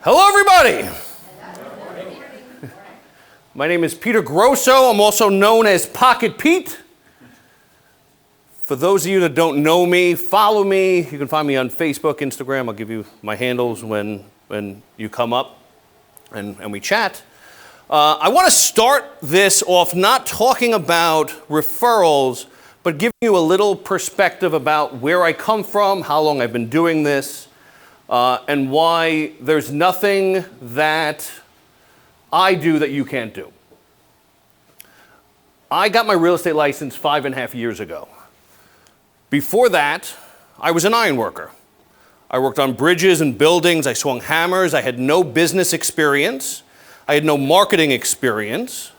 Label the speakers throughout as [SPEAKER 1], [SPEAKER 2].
[SPEAKER 1] Hello, everybody. My name is Peter Grosso. I'm also known as Pocket Pete. For those of you that don't know me, follow me. You can find me on Facebook, Instagram. I'll give you my handles when you come up and we chat. I want to start this off not talking about referrals, but giving you a little perspective about where I come from, how long I've been doing this, and why there's nothing that I do that you can't do. I got my real estate license 5.5 years ago. Before that, I was an iron worker. I worked on bridges and buildings. I swung hammers. I had no business experience. I had no marketing experience.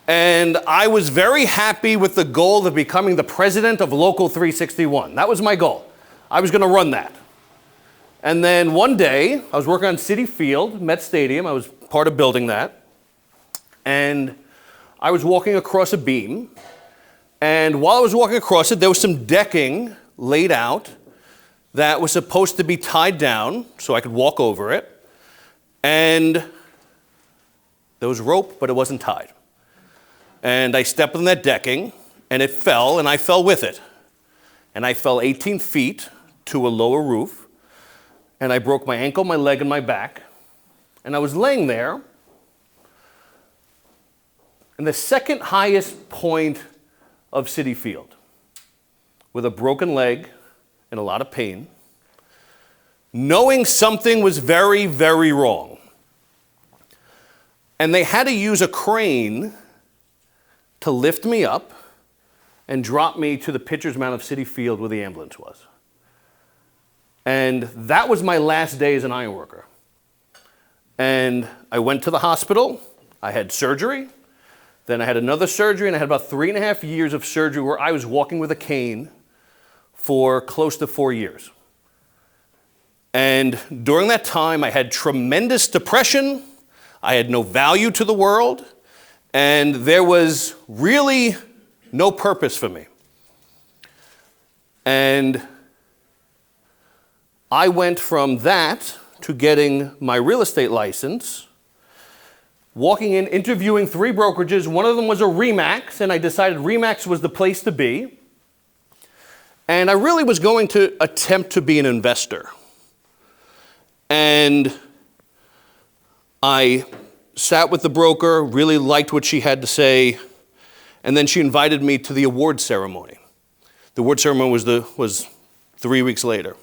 [SPEAKER 1] And I was very happy with the goal of becoming the president of Local 361. That was my goal. I was going to run that. And then one day, I was working on Citi Field, Met Stadium. I was part of building that. And I was walking across a beam. And while I was walking across it, there was some decking laid out that was supposed to be tied down so I could walk over it. And there was rope, but it wasn't tied. And I stepped on that decking, and it fell, and I fell with it. And I fell 18 feet to a lower roof. And I broke my ankle, my leg, and my back. And I was laying there in the second highest point of Citi Field with a broken leg and a lot of pain, knowing something was very, very wrong. And they had to use a crane to lift me up and drop me to the pitcher's mound of Citi Field where the ambulance was. And that was my last day as an iron worker. And I went to the hospital. I had surgery. Then I had another surgery, and I had about 3.5 years of surgery where I was walking with a cane for close to 4 years. And during that time, I had tremendous depression. I had no value to the world, and there was really no purpose for me. And I went from that to getting my real estate license, walking in, interviewing 3 brokerages. One of them was a RE/MAX, and I decided RE/MAX was the place to be. And I really was going to attempt to be an investor. And I sat with the broker, really liked what she had to say, and then she invited me to the award ceremony. The award ceremony was 3 weeks later.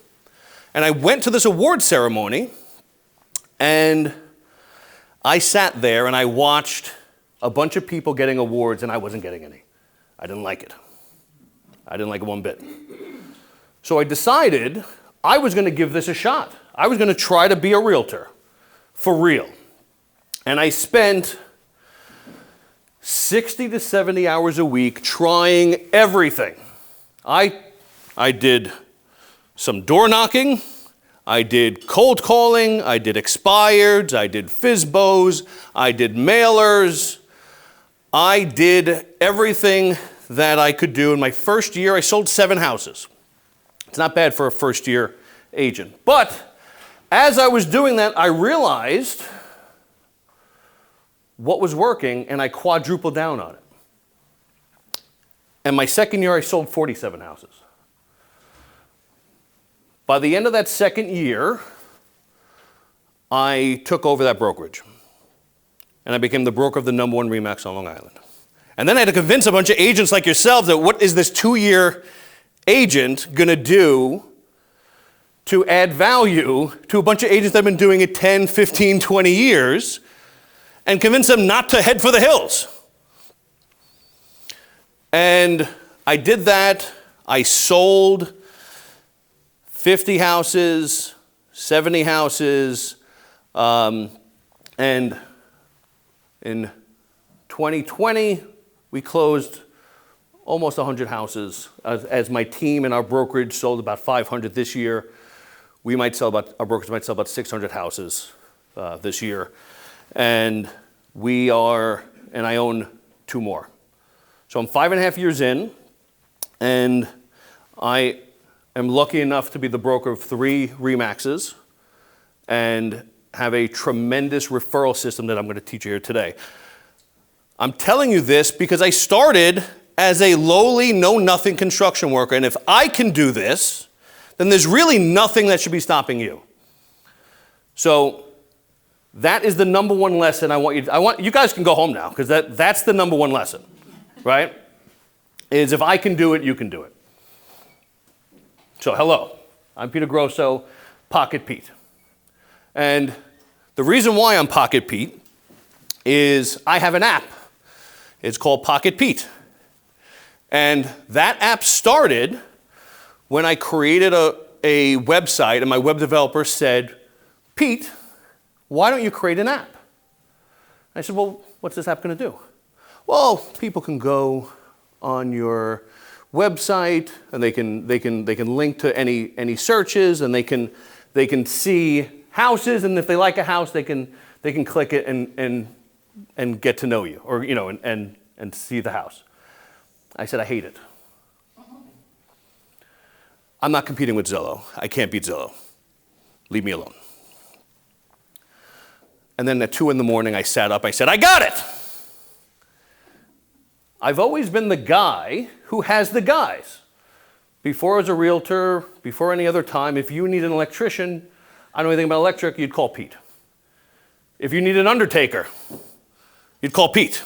[SPEAKER 1] And I went to this award ceremony, and I sat there and I watched a bunch of people getting awards, and I wasn't getting any. I didn't like it. I didn't like it one bit. So I decided I was going to give this a shot. I was going to try to be a realtor, for real. And I spent 60 to 70 hours a week trying everything. I did some door knocking, I did cold calling, I did expireds, I did FSBOs, I did mailers. I did everything that I could do. In my first year, I sold 7 houses. It's not bad for a first-year agent. But as I was doing that, I realized what was working, and I quadrupled down on it. And my second year, I sold 47 houses. By the end of that second year, I took over that brokerage. And I became the broker of the #1 RE/MAX on Long Island. And then I had to convince a bunch of agents like yourselves that what is this 2-year agent going to do to add value to a bunch of agents that have been doing it 10, 15, 20 years, and convince them not to head for the hills. And I did that. I sold 50 houses, 70 houses, and in 2020, we closed almost 100 houses. As my team and our brokerage sold about 500 this year, our brokerage might sell about 600 houses this year. And I own 2 more. So I'm 5.5 years in, and I am lucky enough to be the broker of 3 RE/MAXes, and have a tremendous referral system that I'm going to teach you here today. I'm telling you this because I started as a lowly, know-nothing construction worker, and if I can do this, then there's really nothing that should be stopping you. So that is the number one lesson I want you guys can go home now, because that's the number one lesson, right? Is if I can do it, you can do it. So hello, I'm Peter Grosso, Pocket Pete. And the reason why I'm Pocket Pete is I have an app. It's called Pocket Pete. And that app started when I created a website and my web developer said, Pete, why don't you create an app? I said, well, what's this app going to do? Well, people can go on your website and they can link to any searches, and they can see houses, and if they like a house, they can click it and get to know you, or and see the house. I said, I hate it. I'm not competing with Zillow. I can't beat Zillow. Leave me alone. And then at 2 a.m, I sat up. I said, I got it. I've always been the guy who has the guys. Before I was a realtor, before any other time, if you need an electrician, I don't know anything about electric, you'd call Pete. If you need an undertaker, you'd call Pete.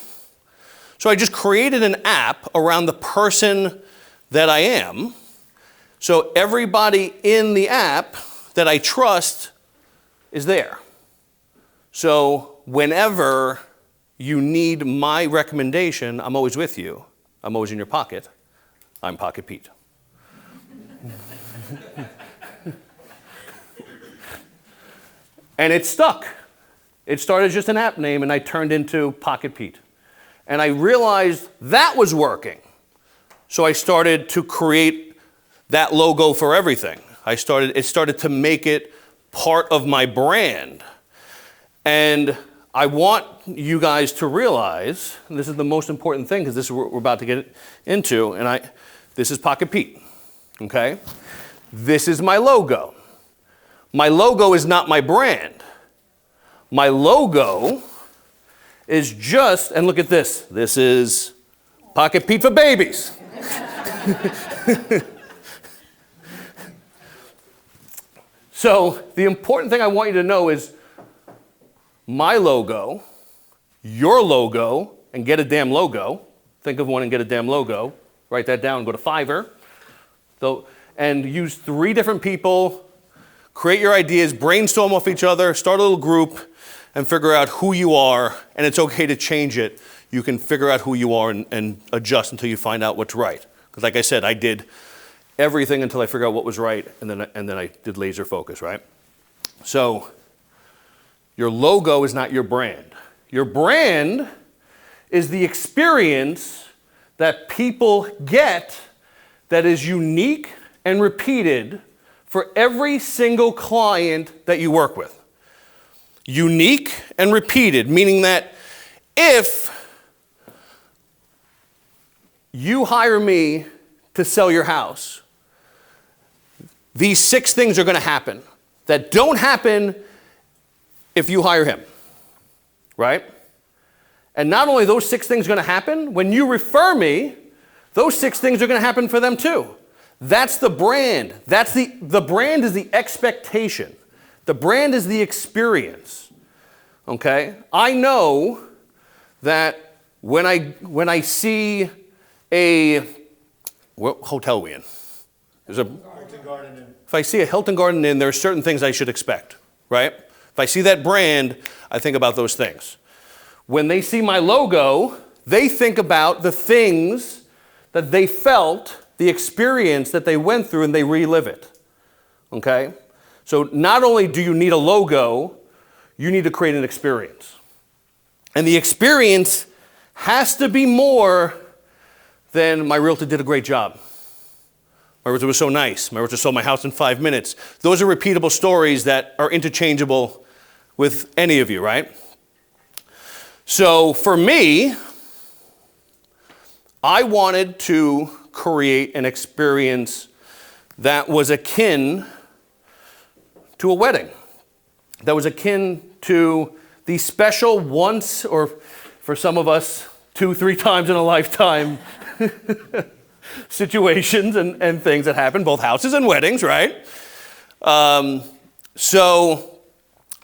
[SPEAKER 1] So I just created an app around the person that I am. So everybody in the app that I trust is there. So whenever you need my recommendation, I'm always with you. I'm always in your pocket. I'm Pocket Pete. And it stuck. It started as just an app name, and I turned into Pocket Pete. And I realized that was working. So I started to create that logo for everything. It started to make it part of my brand. And I want you guys to realize, and this is the most important thing, because this is what we're about to get into, and this is Pocket Pete, okay? This is my logo. My logo is not my brand. My logo is just, and look at this. This is Pocket Pete for babies. So the important thing I want you to know is my logo, your logo, and get a damn logo. Think of one and get a damn logo. Write that down, go to Fiverr. And use 3 different people, create your ideas, brainstorm off each other, start a little group, and figure out who you are, and it's okay to change it. You can figure out who you are and adjust until you find out what's right. Because like I said, I did everything until I figured out what was right, and then I did laser focus, right? So your logo is not your brand. Your brand is the experience that people get that is unique and repeated for every single client that you work with. Unique and repeated, meaning that if you hire me to sell your house, these 6 things are going to happen that don't happen if you hire him, right? And not only those 6 things are going to happen, when you refer me, those 6 things are going to happen for them too. That's the brand. The brand is the expectation. The brand is the experience. Okay? I know that when I see what hotel are we in? There's a Hilton Garden Inn. If I see a Hilton Garden Inn, there are certain things I should expect, right? If I see that brand, I think about those things. When they see my logo, they think about the things that they felt, the experience that they went through, and they relive it. Okay? So not only do you need a logo, you need to create an experience. And the experience has to be more than my realtor did a great job. My realtor was so nice. My realtor sold my house in 5 minutes. Those are repeatable stories that are interchangeable with any of you, right? So for me, I wanted to create an experience that was akin to a wedding. that was akin to the special once, or for some of us, 2-3 times in a lifetime situations and things that happen, both houses and weddings, right? So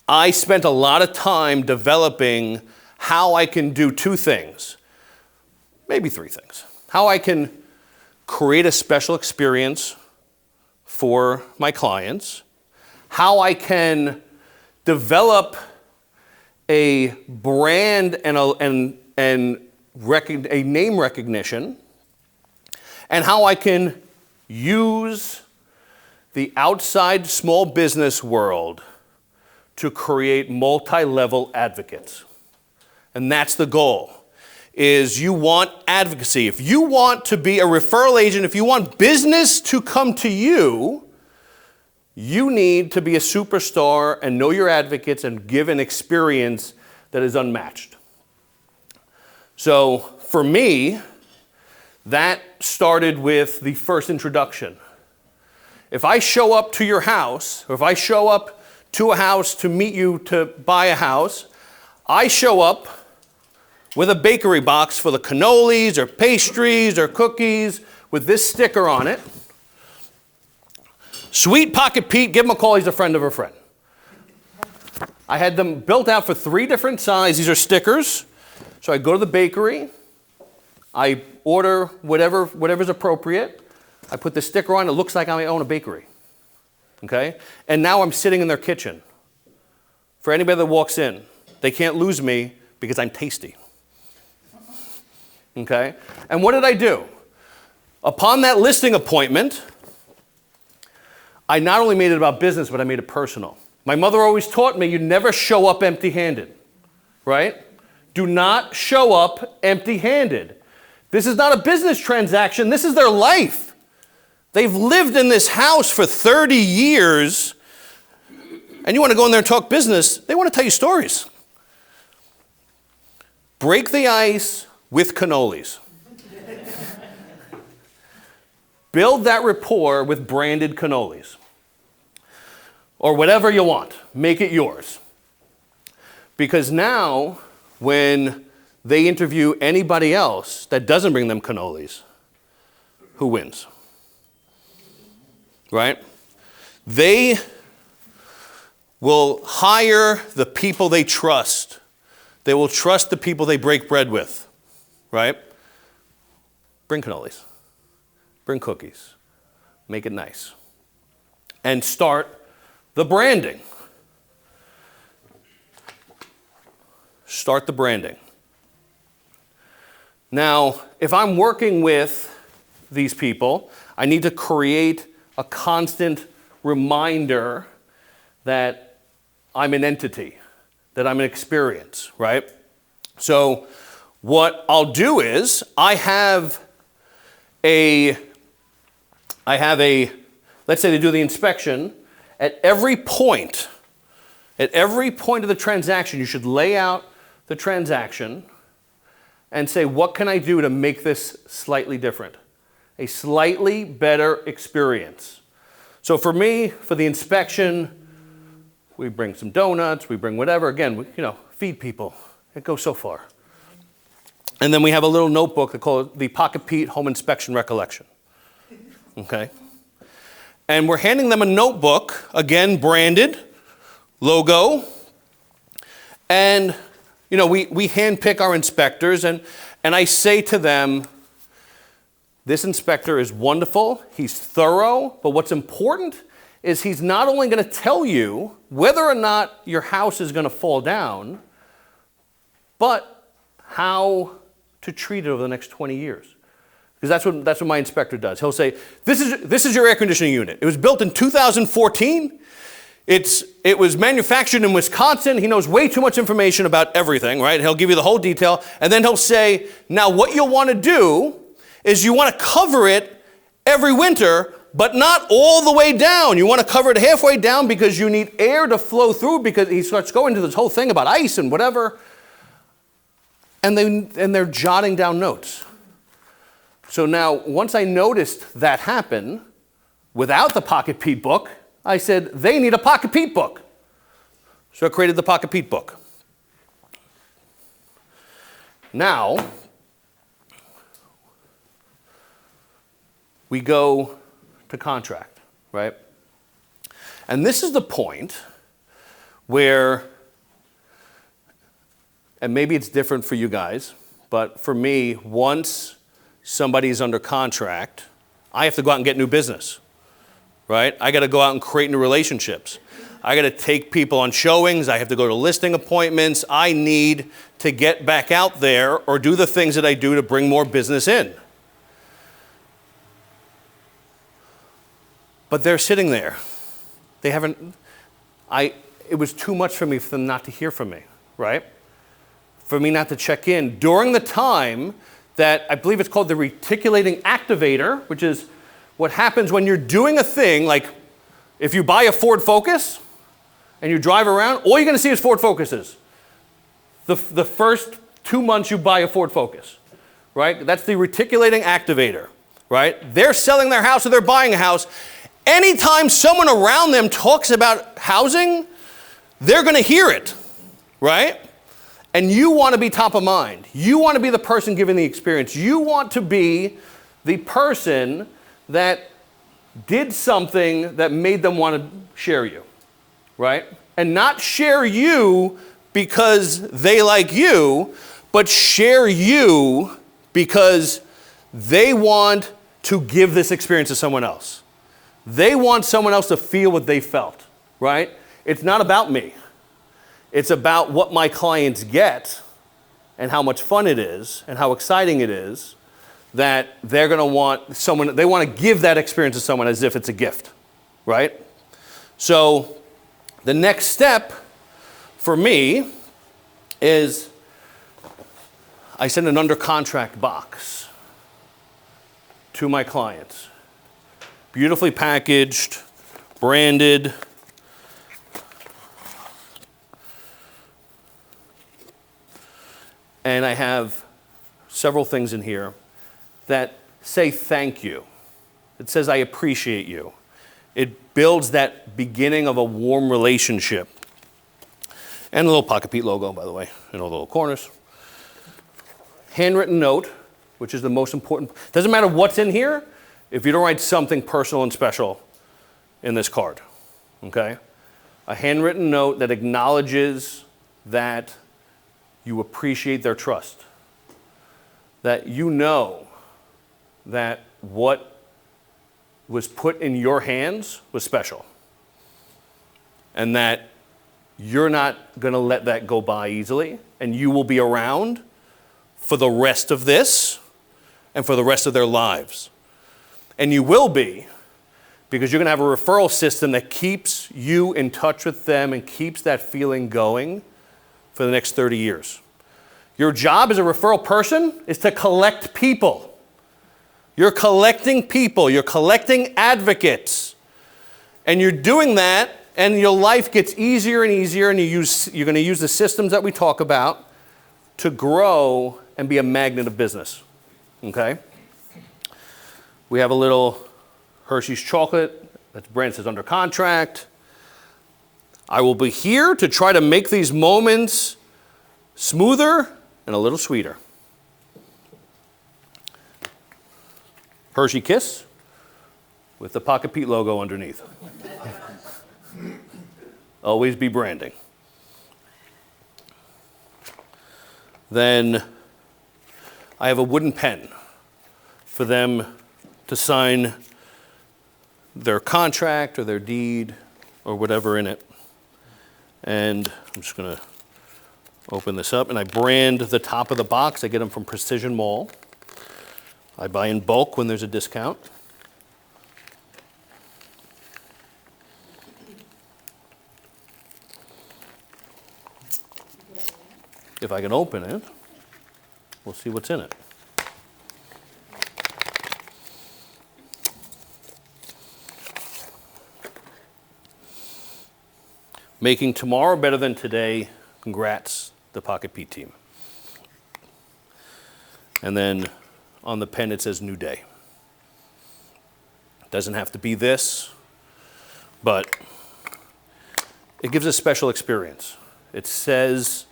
[SPEAKER 1] I spent a lot of time developing how I can do 2 things, maybe 3 things. How I can create a special experience for my clients, how I can develop a brand and a name recognition, and how I can use the outside small business world to create multi-level advocates. And that's the goal, is you want advocacy. If you want to be a referral agent, if you want business to come to you, you need to be a superstar and know your advocates and give an experience that is unmatched. So for me, that started with the first introduction. If I show up to your house, or if I show up to a house to meet you to buy a house, I show up with a bakery box full of cannolis or pastries or cookies with this sticker on it. Sweet Pocket Pete, give him a call, he's a friend of a friend. I had them built out for 3 different sizes. These are stickers. So I go to the bakery, I order whatever's appropriate. I put the sticker on, it looks like I own a bakery. Okay? And now I'm sitting in their kitchen. For anybody that walks in, they can't lose me because I'm tasty. Okay? And what did I do? Upon that listing appointment, I not only made it about business, but I made it personal. My mother always taught me, you never show up empty-handed, right? Do not show up empty-handed. This is not a business transaction, this is their life. They've lived in this house for 30 years, and you want to go in there and talk business, they want to tell you stories. Break the ice with cannolis. Build that rapport with branded cannolis. Or whatever you want, make it yours. Because now, when they interview anybody else that doesn't bring them cannolis, who wins? Right? They will hire the people they trust. They will trust the people they break bread with. Right? Bring cannolis. Bring cookies. Make it nice. And start the branding. Start the branding. Now, if I'm working with these people, I need to create a constant reminder that I'm an entity, that I'm an experience, right? So what I'll do is I have a, let's say they do the inspection. At every point of the transaction, you should lay out the transaction and say, what can I do to make this slightly different? A slightly better experience. So for me, for the inspection, we bring some donuts, we bring whatever. Again, feed people. It goes so far. And then we have a little notebook that called the Pocket Pete Home Inspection Recollection. Okay? And we're handing them a notebook, again, branded, logo. And, we handpick our inspectors, and I say to them, this inspector is wonderful, he's thorough, but what's important is he's not only going to tell you whether or not your house is going to fall down, but how to treat it over the next 20 years. Because that's what my inspector does. He'll say, this is your air conditioning unit. It was built in 2014. It was manufactured in Wisconsin. He knows way too much information about everything, right? He'll give you the whole detail. And then he'll say, now what you'll want to do is you want to cover it every winter, but not all the way down. You want to cover it halfway down because you need air to flow through, because he starts going into this whole thing about ice and whatever. And they're jotting down notes. So now, once I noticed that happen, without the Pocket Pete book, I said, they need a Pocket Pete book. So I created the Pocket Pete book. Now, we go to contract, right? And this is the point where, and maybe it's different for you guys, but for me, once somebody's under contract, I have to go out and get new business, right? I got to go out and create new relationships. I got to take people on showings. I have to go to listing appointments. I need to get back out there or do the things that I do to bring more business in. But they're sitting there. They haven't, it was too much for me for them not to hear from me, right? For me not to check in during the time that I believe it's called the reticulating activator, which is what happens when you're doing a thing, like if you buy a Ford Focus and you drive around, all you're gonna see is Ford Focuses. The first 2 months you buy a Ford Focus, right? That's the reticulating activator, right? They're selling their house or they're buying a house. Anytime someone around them talks about housing, they're gonna hear it, right? And you want to be top of mind. You want to be the person giving the experience. You want to be the person that did something that made them want to share you, right? And not share you because they like you, but share you because they want to give this experience to someone else. They want someone else to feel what they felt, right? It's not about me. It's about what my clients get and how much fun it is and how exciting it is that they're going to want someone, they want to give that experience to someone as if it's a gift, right? So the next step for me is I send an under contract box to my clients. Beautifully packaged, branded. And I have several things in here that say thank you. It says I appreciate you. It builds that beginning of a warm relationship. And a little Pocket Pete logo, by the way, in all the little corners. Handwritten note, which is the most important. Doesn't matter what's in here if you don't write something personal and special in this card, okay? A handwritten note that acknowledges that you appreciate their trust, that you know that what was put in your hands was special, and that you're not going to let that go by easily, and you will be around for the rest of this and for the rest of their lives. And you will be, because you're going to have a referral system that keeps you in touch with them and keeps that feeling going for the next 30 years. Your job as a referral person is to collect people. You're collecting people. You're collecting advocates. And you're doing that, and your life gets easier and easier, and you're going to use the systems that we talk about to grow and be a magnet of business. Okay? We have a little Hershey's chocolate that's brand says under contract. I will be here to try to make these moments smoother and a little sweeter. Hershey Kiss with the Pocket Pete logo underneath. Always be branding. Then I have a wooden pen for them to sign their contract or their deed or whatever in it. And I'm just going to open this up, and I brand the top of the box. I get them from Precision Mall. I buy in bulk when there's a discount. If I can open it, we'll see what's in it. Making tomorrow better than today. Congrats, the Pocket Pete team. And then on the pen it says New Day. Doesn't have to be this, but it gives a special experience. It says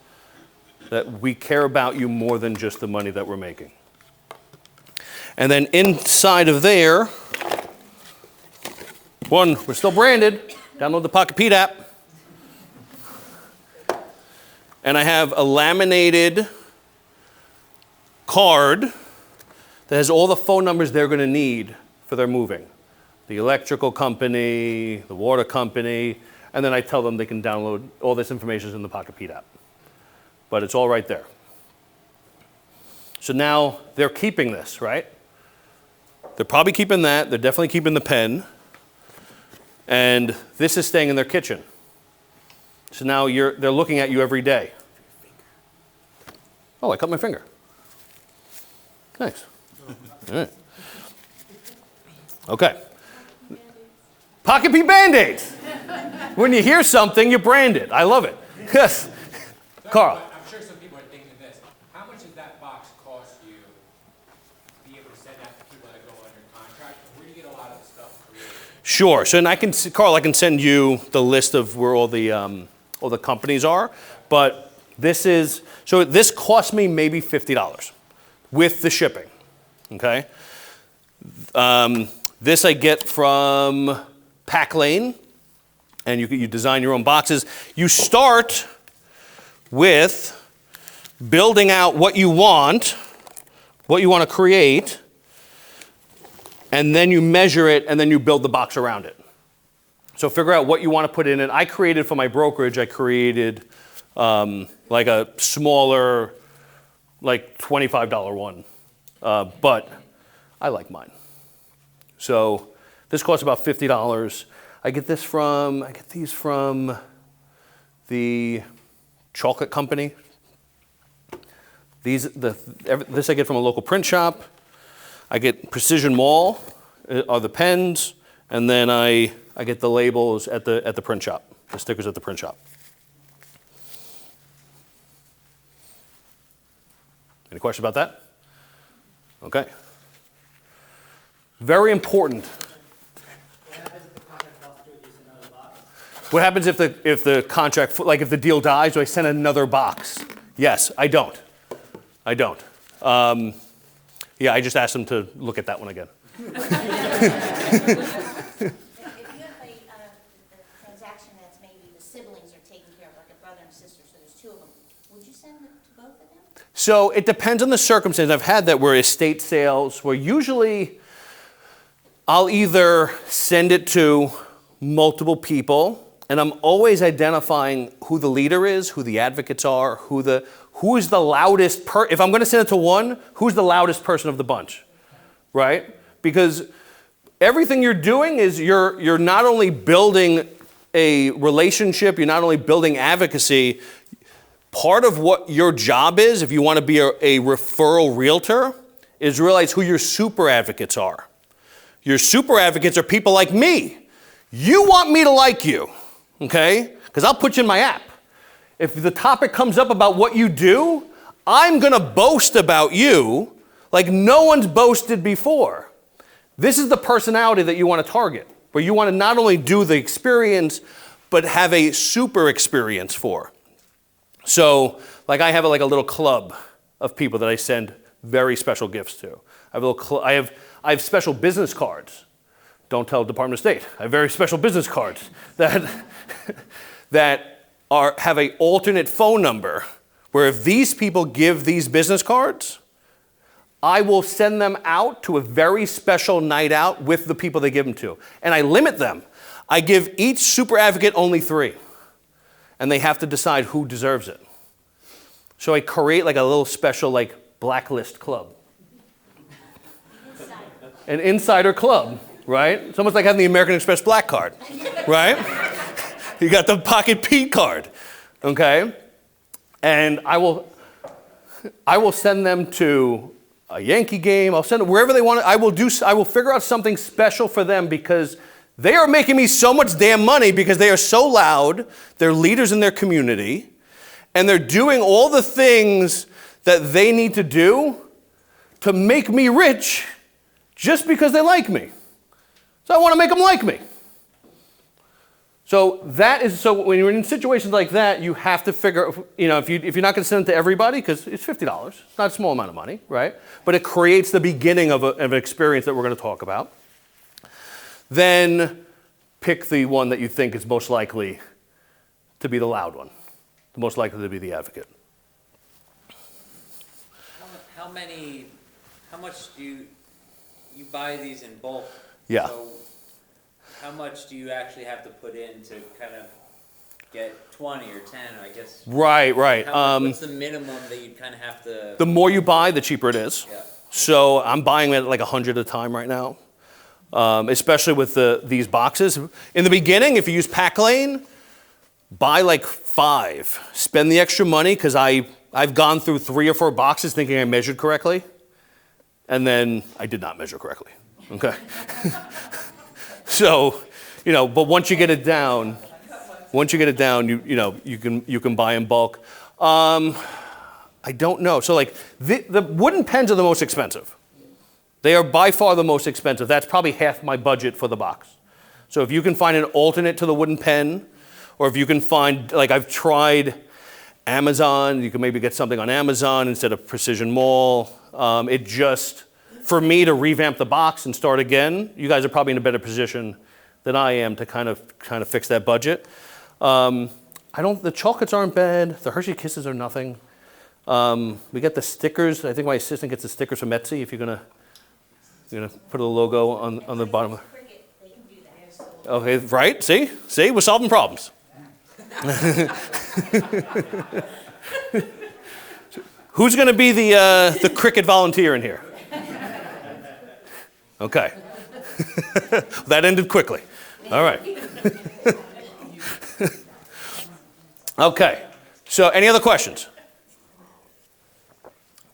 [SPEAKER 1] that we care about you more than just the money that we're making. And then inside of there, one, we're still branded. Download the Pocket Pete app. And I have a laminated card that has all the phone numbers they're going to need for their moving. The electrical company, the water company, and then I tell them they can download all this information in the Pocket Pete app. But it's all right there. So now they're keeping this, right? They're probably keeping that. They're definitely keeping the pen. And this is staying in their kitchen. So now they're looking at you every day. Oh, I cut my finger. Nice. All right. Okay. Pocket Pete Band-Aids. When you hear something, you brand it. I love it. Yes. Carl.
[SPEAKER 2] I'm sure some people are thinking this. How much does that box cost you to be able to send out to people that go under contract? Where do you get a lot of the stuff created?
[SPEAKER 1] Sure. So, and Carl, I can send you the list of where all the companies are. But this cost me maybe $50 with the shipping. Okay. This I get from Pack Lane, and you design your own boxes. You start with building out what you want to create, and then you measure it, and then you build the box around it. So figure out what you want to put in it. I created for my brokerage, I created like a smaller, like $25 one, but I like mine. So this costs about $50. I get these from the chocolate company. This I get from a local print shop. I get Precision Mall are the pens, and then I get the labels at the print shop, the stickers at the print shop. Any questions about that? Okay. Very important. What happens if the contract, like if the deal dies, do I send another box? Yes, I don't. Yeah, I just asked them to look at that one again.
[SPEAKER 3] If you have a transaction that's maybe the siblings are taking care of, like a brother and sister, so there's two of them, would you send it to both of them?
[SPEAKER 1] So it depends on the circumstance. I've had that where estate sales, where usually I'll either send it to multiple people, and I'm always identifying who the leader is, who the advocates are, who is the loudest if I'm going to send it to one, who's the loudest person of the bunch, right? Because everything you're doing is you're not only building a relationship, you're not only building advocacy. Part of what your job is, if you want to be a referral realtor, is realize who your super advocates are. Your super advocates are people like me. You want me to like you, okay? Because I'll put you in my app. If the topic comes up about what you do, I'm going to boast about you like no one's boasted before. This is the personality that you want to target, where you want to not only do the experience, but have a super experience for. So, like I have a little club of people that I send very special gifts to. I have special business cards. Don't tell Department of State. I have very special business cards that have an alternate phone number, where if these people give these business cards, I will send them out to a very special night out with the people they give them to. And I limit them. I give each super advocate only 3. And they have to decide who deserves it. So I create like a little special blacklist club. An insider club, right? It's almost like having the American Express Black Card, right? You got the Pocket Pete card, okay? And I will send them to a Yankee game. I'll send them wherever they want. I will figure out something special for them because they are making me so much damn money because they are so loud. They're leaders in their community, and they're doing all the things that they need to do to make me rich just because they like me. So I want to make them like me. So when you're in situations like that, you have to figure, if you're not going to send it to everybody, because it's $50, it's not a small amount of money, right? But it creates the beginning of an experience that we're going to talk about. Then pick the one that you think is most likely to be the loud one, the most likely to be the advocate.
[SPEAKER 4] How much do you buy these in bulk?
[SPEAKER 1] Yeah.
[SPEAKER 4] So how much do you actually have to put in to kind of get 20 or 10, I guess?
[SPEAKER 1] Right.
[SPEAKER 4] What's the minimum that you'd kind of have to?
[SPEAKER 1] The more you buy, the cheaper it is.
[SPEAKER 4] Yeah.
[SPEAKER 1] So I'm buying at like 100 at a time right now, especially with these boxes. In the beginning, if you use Pack Lane, buy like 5. Spend the extra money, because I've gone through 3 or 4 boxes thinking I measured correctly, and then I did not measure correctly. Okay. So, but once you get it down, you can buy in bulk. I don't know. So like the wooden pens are the most expensive. They are by far the most expensive. That's probably half my budget for the box. So if you can find an alternate to the wooden pen, or if you can find, like I've tried Amazon, you can maybe get something on Amazon instead of Precision Mall. For me to revamp the box and start again, you guys are probably in a better position than I am to kind of fix that budget. The chocolates aren't bad. The Hershey Kisses are nothing. We get the stickers. I think my assistant gets the stickers from Etsy. If you're gonna put a logo on the bottom.
[SPEAKER 3] Cricket, they can do that.
[SPEAKER 1] Okay, right? See, we're solving problems. Who's gonna be the Cricut volunteer in here? Okay. That ended quickly. All right. Okay. So any other questions?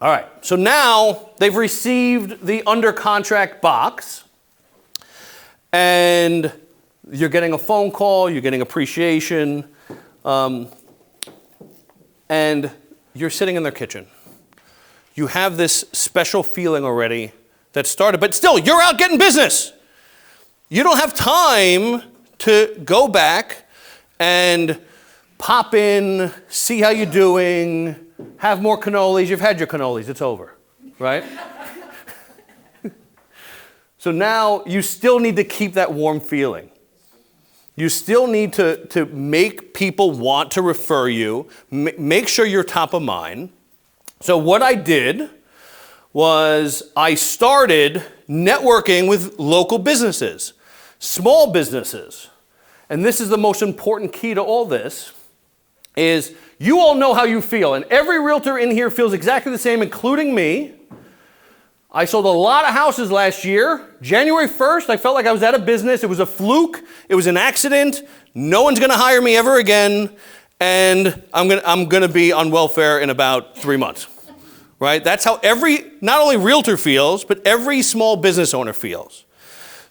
[SPEAKER 1] All right. So now they've received the under contract box, and you're getting a phone call, you're getting appreciation, and you're sitting in their kitchen. You have this special feeling already that started, but still, you're out getting business. You don't have time to go back and pop in, see how you're doing, have more cannolis. You've had your cannolis, it's over, right? So now you still need to keep that warm feeling. You still need to make people want to refer you, make sure you're top of mind. So what I did was I started networking with local businesses, small businesses. And this is the most important key to all this, is you all know how you feel. And every realtor in here feels exactly the same, including me. I sold a lot of houses last year. January 1st, I felt like I was out of business. It was a fluke. It was an accident. No one's going to hire me ever again. And I'm going to be on welfare in about 3 months. Right? That's how not only realtor feels, but every small business owner feels.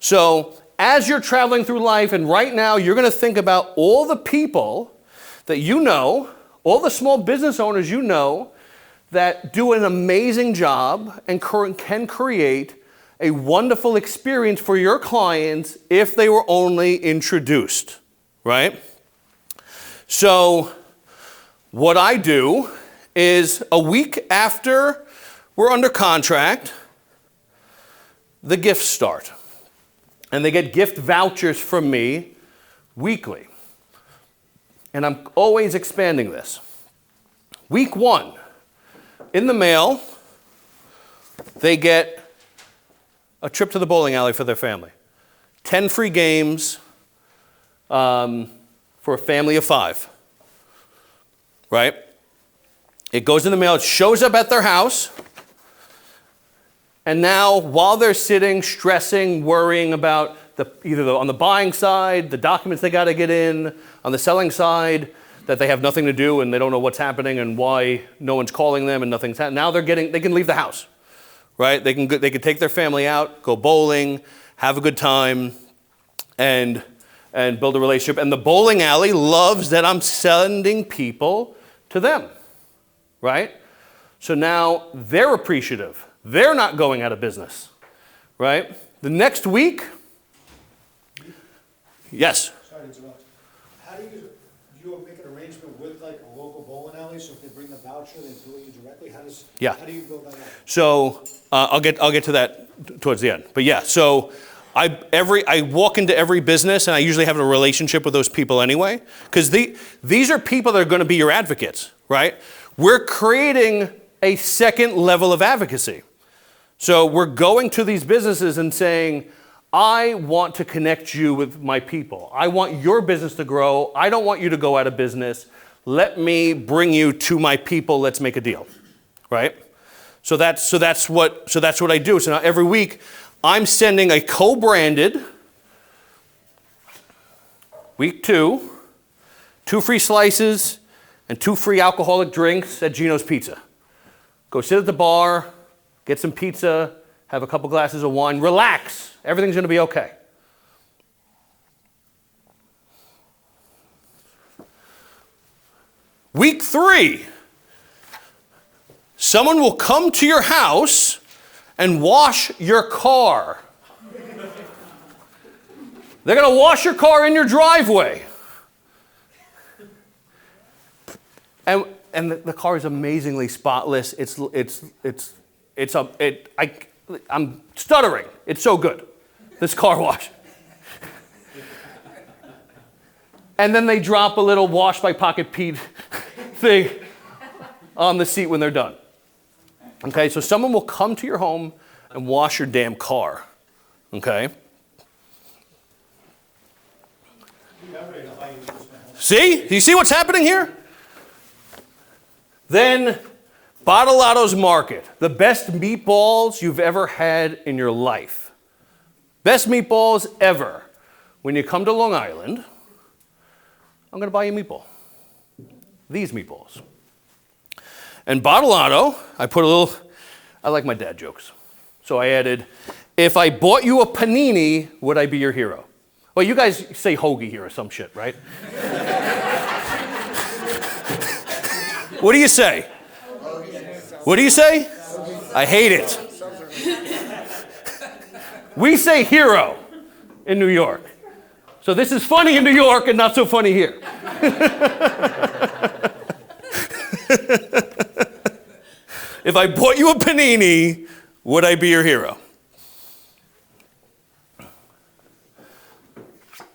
[SPEAKER 1] So as you're traveling through life, and right now you're going to think about all the people that you know, all the small business owners you know that do an amazing job and can create a wonderful experience for your clients if they were only introduced, right? So what I do is a week after we're under contract, the gifts start. And they get gift vouchers from me weekly. And I'm always expanding this. Week 1, in the mail, they get a trip to the bowling alley for their family. 10 free games for a family of 5. Right? It goes in the mail, it shows up at their house, and now while they're sitting, stressing, worrying about on the buying side, the documents they got to get in, on the selling side, that they have nothing to do and they don't know what's happening and why no one's calling them and nothing's happening. Now they can leave the house, right? They can take their family out, go bowling, have a good time, and build a relationship. And the bowling alley loves that I'm sending people to them. Right? So now they're appreciative. They're not going out of business. Right? The next week, yes?
[SPEAKER 5] Sorry to interrupt. how do you make an arrangement with like a local bowling alley, so if they bring the voucher, they bill you directly?
[SPEAKER 1] Yeah.
[SPEAKER 5] How do you build that out?
[SPEAKER 1] So I'll get to that towards the end. But yeah, so I walk into every business and I usually have a relationship with those people anyway, because these are people that are going to be your advocates, right? We're creating a second level of advocacy. So we're going to these businesses and saying, I want to connect you with my people. I want your business to grow. I don't want you to go out of business. Let me bring you to my people. Let's make a deal, right? So that's what I do. So now every week, I'm sending a co-branded week 2 free slices, and 2 free alcoholic drinks at Gino's Pizza. Go sit at the bar, get some pizza, have a couple glasses of wine, relax. Everything's going to be okay. Week 3, someone will come to your house and wash your car. They're going to wash your car in your driveway. And the car is amazingly spotless. I'm stuttering. It's so good, this car wash. And then they drop a little Wash by Pocket Pete thing on the seat when they're done. Okay, so someone will come to your home and wash your damn car. Okay? See? You see what's happening here? Then, Bottolatos Market, the best meatballs you've ever had in your life. Best meatballs ever. When you come to Long Island, I'm going to buy you a meatball. These meatballs. And Bottolato, I like my dad jokes. So I added, if I bought you a panini, would I be your hero? Well, you guys say hoagie here or some shit, right? What do you say? What do you say? I hate it. We say hero in New York. So this is funny in New York and not so funny here. If I bought you a panini, would I be your hero?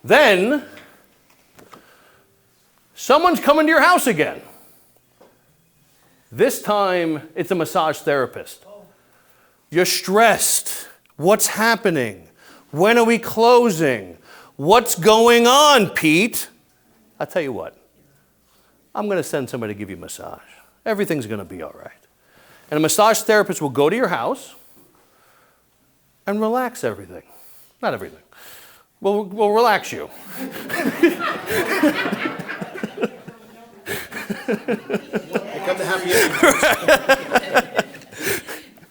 [SPEAKER 1] Then, someone's coming to your house again. This time, it's a massage therapist. You're stressed. What's happening? When are we closing? What's going on, Pete? I'll tell you what. I'm going to send somebody to give you a massage. Everything's going to be all right. And a massage therapist will go to your house and relax everything. Not everything. We'll relax you.
[SPEAKER 5] Come to happy endings.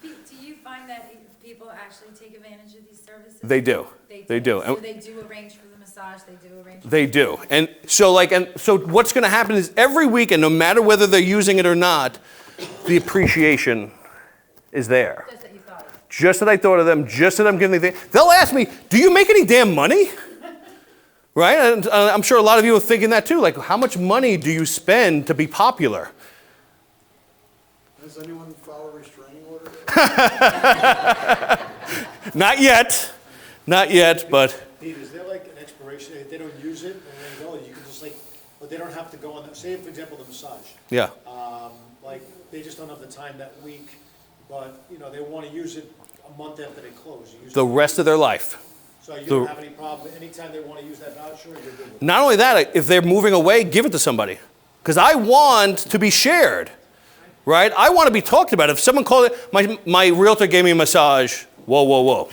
[SPEAKER 6] Do you find that people actually take advantage of these services?
[SPEAKER 1] They do. They do.
[SPEAKER 6] So they do arrange for the massage, they do arrange for
[SPEAKER 1] They do. And so what's going to happen is every week, and no matter whether they're using it or not, the appreciation is there.
[SPEAKER 6] just that you thought of.
[SPEAKER 1] Just that I thought of them, just that I'm giving the thing. They'll ask me, do you make any damn money? Right? And I'm sure a lot of you are thinking that too. Like, how much money do you spend to be popular?
[SPEAKER 5] Does anyone file a restraining order?
[SPEAKER 1] Not yet. Not yet, but
[SPEAKER 5] Pete, is there like an expiration, if they don't use it, and they go, you can just like, but they don't have to go on, say for example, the massage.
[SPEAKER 1] yeah.
[SPEAKER 5] Like, they just don't have the time that week, but, you know, they want to use it a month after they close. You use
[SPEAKER 1] The
[SPEAKER 5] it-
[SPEAKER 1] rest of their life.
[SPEAKER 5] So you don't have any problem, anytime they want to use that voucher, you're good with it?
[SPEAKER 1] Not only that, if they're moving away, give it to somebody. Because I want to be shared, right? I want to be talked about. If someone called it, my realtor gave me a massage, whoa, whoa, whoa.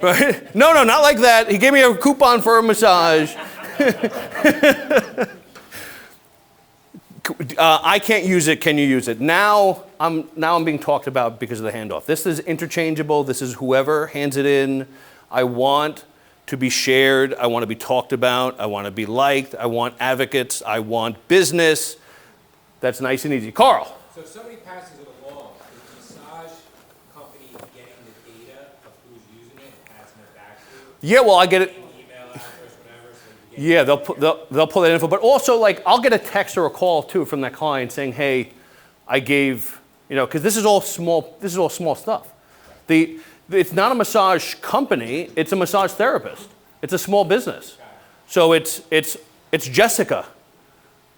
[SPEAKER 1] Right? No, not like that. He gave me a coupon for a massage. I can't use it, can you use it? Now I'm being talked about because of the handoff. This is interchangeable. This is whoever hands it in. I want to be shared. I want to be talked about. I want to be liked. I want advocates. I want business. That's nice and easy. Carl.
[SPEAKER 2] So if somebody passes it along, is the massage company getting the data of who's using it and passing it back to you?
[SPEAKER 1] Yeah, well, I get it.
[SPEAKER 2] Email address, whatever, so
[SPEAKER 1] Yeah, they'll pull that info. But also, like, I'll get a text or a call too from that client saying, "Hey, I gave," because this is all small. This is all small stuff. It's not a massage company. It's a massage therapist. It's a small business. So it's Jessica.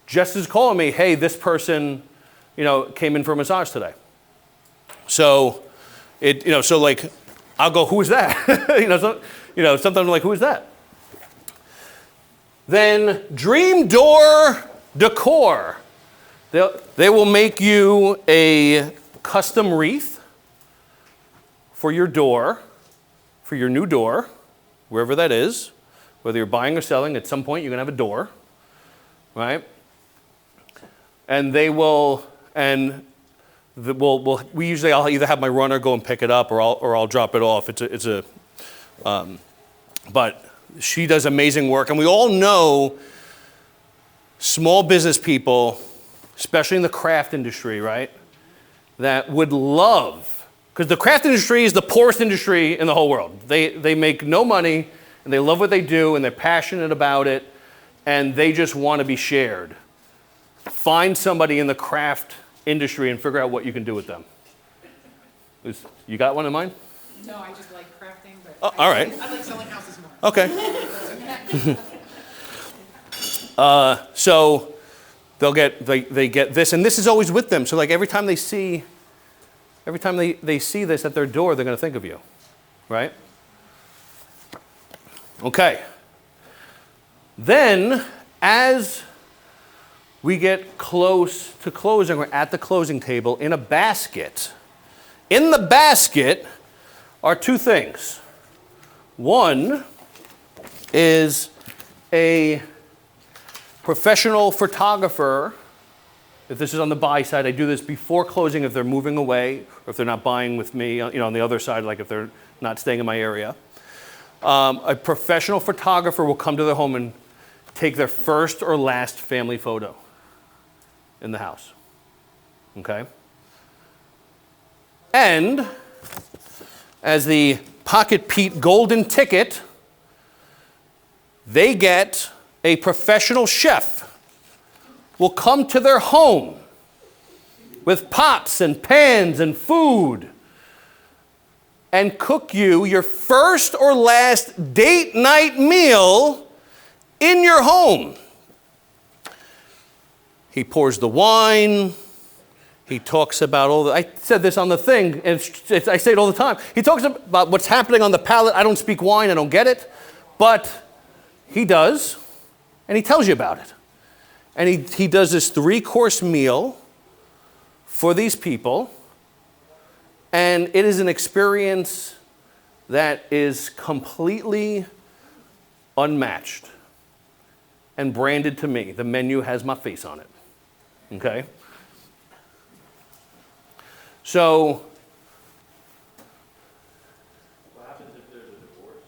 [SPEAKER 1] Jessica's calling me. Hey, this person, came in for a massage today. So so like, I'll go, who is that? Sometimes I'm like, who is that? Then Dream Door Decor. They will make you a custom wreath for your door, for your new door, wherever that is. Whether you're buying or selling, at some point you're going to have a door, right? And they will, we usually, I'll either have my runner go and pick it up, or I'll drop it off. But she does amazing work, and we all know small business people, especially in the craft industry, right, that would love, because the craft industry is the poorest industry in the whole world. They make no money, and they love what they do, and they're passionate about it, and they just want to be shared. Find somebody in the craft industry and figure out what you can do with them. You got one in mind?
[SPEAKER 7] No, I just like crafting, but
[SPEAKER 1] All right.
[SPEAKER 7] I like selling houses more.
[SPEAKER 1] Okay. So they get this, and this is always with them. So like every time they see this at their door, they're going to think of you, right? Okay. Then, as we get close to closing, we're at the closing table in a basket. In the basket are two things. One is a professional photographer. If this is on the buy side, I do this before closing if they're moving away, or if they're not buying with me, on the other side, like if they're not staying in my area. A professional photographer will come to their home and take their first or last family photo in the house. Okay? And as the Pocket Pete golden ticket, they get a professional chef will come to their home with pots and pans and food and cook you your first or last date night meal in your home. He pours the wine. He talks about I said this on the thing, and I say it all the time. He talks about what's happening on the palate. I don't speak wine. I don't get it. But he does, and he tells you about it. And he does this 3-course meal for these people. And it is an experience that is completely unmatched and branded to me. The menu has my face on it. Okay? So, what happens if there's a divorce?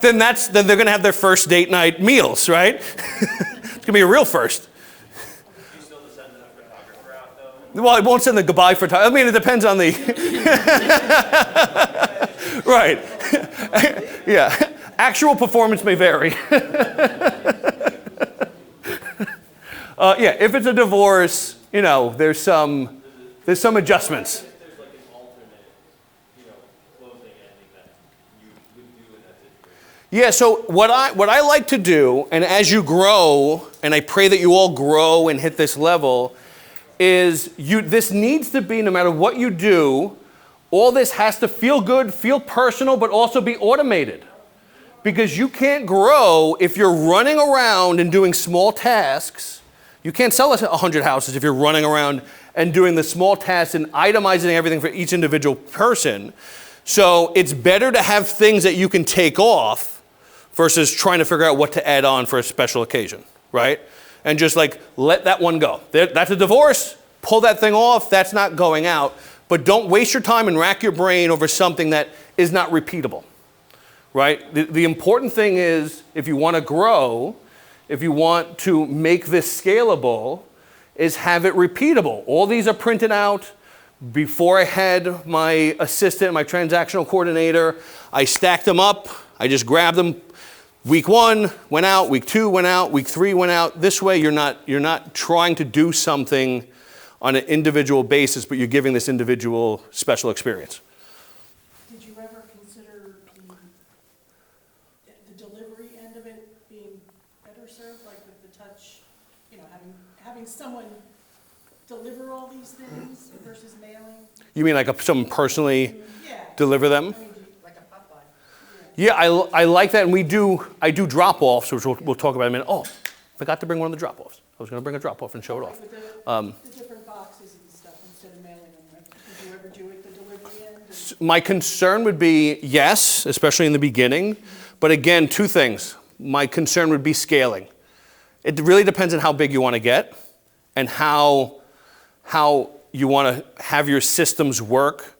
[SPEAKER 1] then they're going to have their first date night meals, right? It's going to be a real first. Well, I won't send the goodbye photographer. I mean, it depends on the... Right. Yeah. Actual performance may vary. Yeah, if it's a divorce, there's some adjustments.
[SPEAKER 8] There's like an alternate, closing ending that you would do in that situation.
[SPEAKER 1] Yeah, so what I like to do, and as you grow, and I pray that you all grow and hit this level, is this needs to be, no matter what you do, all this has to feel good, feel personal, but also be automated. Because you can't grow if you're running around and doing small tasks. You can't sell 100 houses if you're running around and doing the small tasks and itemizing everything for each individual person. So it's better to have things that you can take off versus trying to figure out what to add on for a special occasion, right? And just like, let that one go. That's a divorce. Pull that thing off. That's not going out. But don't waste your time and rack your brain over something that is not repeatable, right? The important thing is, if you want to grow, if you want to make this scalable, is have it repeatable. All these are printed out. Before I had my assistant, my transactional coordinator, I stacked them up. I just grab them. Week 1 went out, week 2 went out, week 3 went out. This way you're not trying to do something on an individual basis, but you're giving this individual special experience.
[SPEAKER 9] Did you ever consider the delivery end of it being better served, like with the touch, you know, having someone deliver all these things versus mailing?
[SPEAKER 1] You mean like someone personally
[SPEAKER 9] Yeah.
[SPEAKER 1] deliver them?
[SPEAKER 9] I mean,
[SPEAKER 7] Like a Popeye.
[SPEAKER 1] Yeah, I like that, and I do drop-offs, which we'll talk about in a minute. Oh, forgot to bring one of the drop-offs. I was going to bring a drop-off and show it off.
[SPEAKER 9] With the different boxes and stuff instead of mailing them, right? Did you ever do it the delivery end?
[SPEAKER 1] My concern would be, yes, especially in the beginning, but again, 2 things. My concern would be scaling. It really depends on how big you want to get and how you want to have your systems work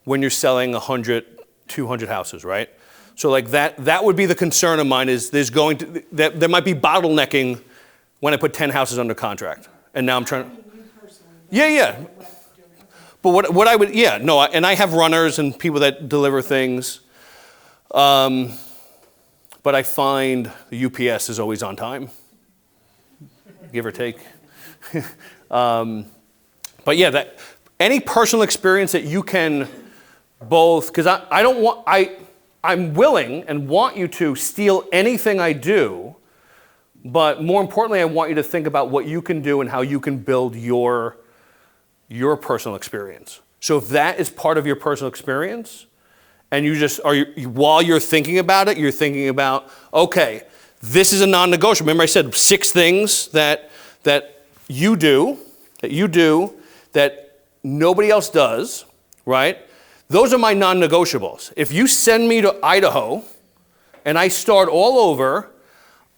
[SPEAKER 1] when you're selling 100, 200 houses, right? So like that would be the concern of mine, is there might be bottlenecking when I put 10 houses under contract. And now I'm trying.
[SPEAKER 9] I mean, you personally.
[SPEAKER 1] Yeah. But what I would, and I have runners and people that deliver things. But I find the UPS is always on time, give or take. But yeah, that any personal experience that you can both, because I'm willing and want you to steal anything I do, but more importantly, I want you to think about what you can do and how you can build your personal experience. So if that is part of your personal experience, and while you're thinking about it, you're thinking about, okay, this is a non-negotiable. Remember I said 6 things that you do that nobody else does, right? Those are my non-negotiables. If you send me to Idaho and I start all over,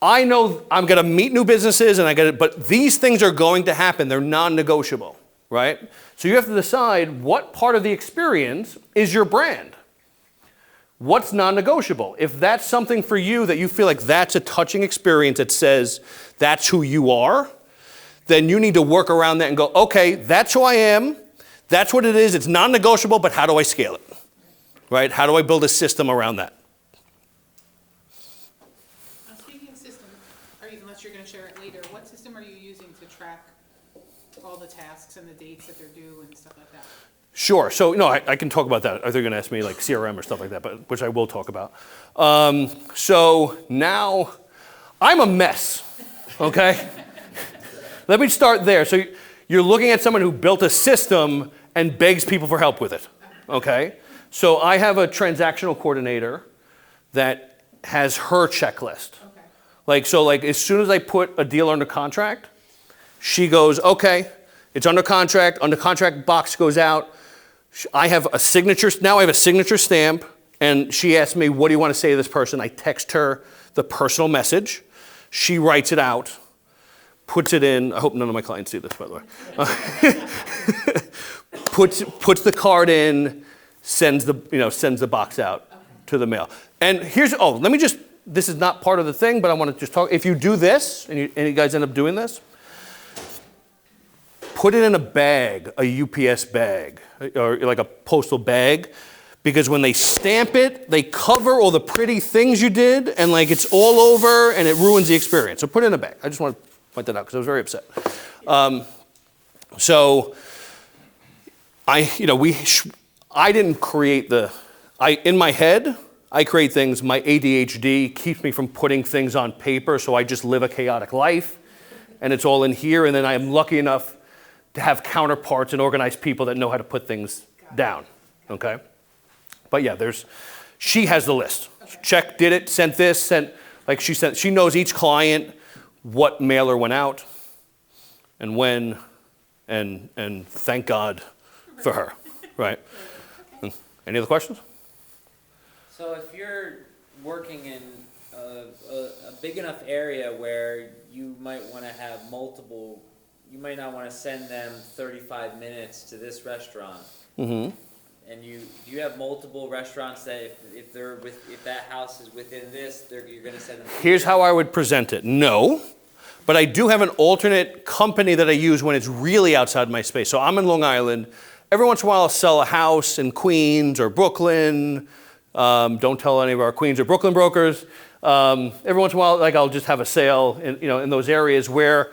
[SPEAKER 1] I know I'm going to meet new businesses but these things are going to happen. They're non-negotiable, right? So you have to decide what part of the experience is your brand. What's non-negotiable? If that's something for you that you feel like that's a touching experience that says that's who you are, then you need to work around that and go, okay, that's who I am. That's what it is. It's non-negotiable, but how do I scale it? Right? How do I build a system around that?
[SPEAKER 7] Speaking of system, unless you're gonna share it later, what system are you using to track all the tasks and the dates that they're due and stuff like that?
[SPEAKER 1] Sure. So, no, I can talk about that. Are they going to ask me like CRM or stuff like that, which I will talk about. So now I'm a mess, okay? Let me start there. So you're looking at someone who built a system and begs people for help with it, okay? So I have a transactional coordinator that has her checklist.
[SPEAKER 7] Okay.
[SPEAKER 1] Like as soon as I put a deal under contract, she goes, okay, it's under contract box goes out. I have a signature stamp, and she asks me, what do you want to say to this person? I text her the personal message. She writes it out, puts it in. I hope none of my clients see this, by the way. Puts the card in, sends the box out to the mail. And this is not part of the thing, but I want to just talk. If you do this, and you guys end up doing this, put it in a bag, a UPS bag, or like a postal bag, because when they stamp it, they cover all the pretty things you did, and like it's all over, and it ruins the experience. So put it in a bag. I just want to point that out because I was very upset. I didn't create in my head, I create things. My ADHD keeps me from putting things on paper, so I just live a chaotic life, and it's all in here, and then I'm lucky enough to have counterparts and organized people that know how to put things down, okay? But yeah, she has the list. Check, did it, sent this, she knows each client, what mailer went out, and when, and thank God for her, right? Any other questions?
[SPEAKER 4] So if you're working in a big enough area where you might want to have you might not want to send them 35 minutes to this restaurant.
[SPEAKER 1] Mm-hmm.
[SPEAKER 4] And do you have multiple restaurants that if that house is within this, you're going to send them?
[SPEAKER 1] Here's how I would present it. No, but I do have an alternate company that I use when it's really outside my space. So I'm in Long Island. Every once in a while I'll sell a house in Queens or Brooklyn, Don't tell any of our Queens or Brooklyn brokers. Every once in a while, like I'll just have a sale in those areas where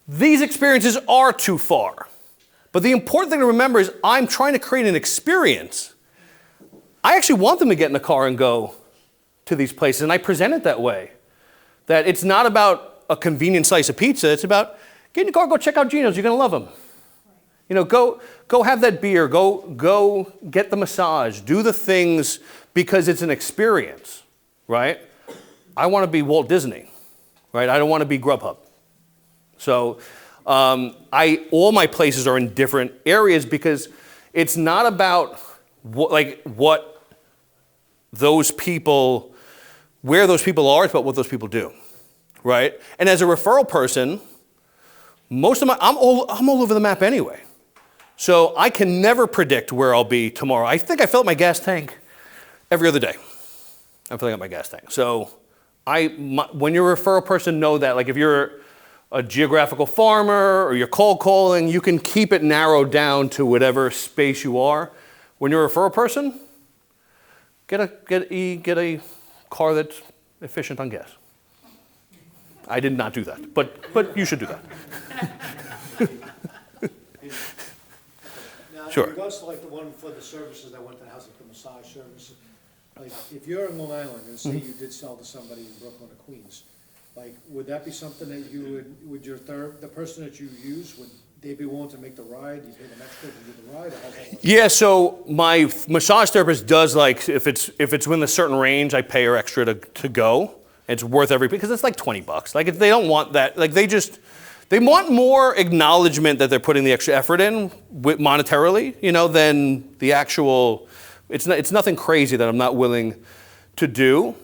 [SPEAKER 1] these experiences are too far. But the important thing to remember is I'm trying to create an experience. I actually want them to get in the car and go to these places, and I present it that way. That it's not about a convenient slice of pizza, it's about get in the car, go check out Geno's, you're gonna love them. Go have that beer, go get the massage, do the things because it's an experience, right? I wanna be Walt Disney, right? I don't wanna be Grubhub. So all my places are in different areas because it's not about what those people, where those people are, it's about what those people do, right? And as a referral person, I'm all over the map anyway. So I can never predict where I'll be tomorrow. I think I fill up my gas tank every other day. I'm filling up my gas tank. So when you're a referral person, know that. Like if you're a geographical farmer or you're cold calling, you can keep it narrowed down to whatever space you are. When you're a referral person, get a car that's efficient on gas. I did not do that, but you should do that.
[SPEAKER 5] Now,
[SPEAKER 1] Sure.
[SPEAKER 5] in regards to like the one for the services that went to the house, like the massage service, like if you're in Long Island and say you did sell to somebody in Brooklyn or Queens, like would that be something that you would the person that you use, would they be willing to make the ride? You pay them extra to do the ride? Or how's that work?
[SPEAKER 1] Yeah, so my massage therapist does like, if it's within a certain range, I pay her extra to go. It's worth because it's like $20. Like if they don't want that, like they want more acknowledgement that they're putting the extra effort in monetarily, than the actual, it's nothing crazy that I'm not willing to do.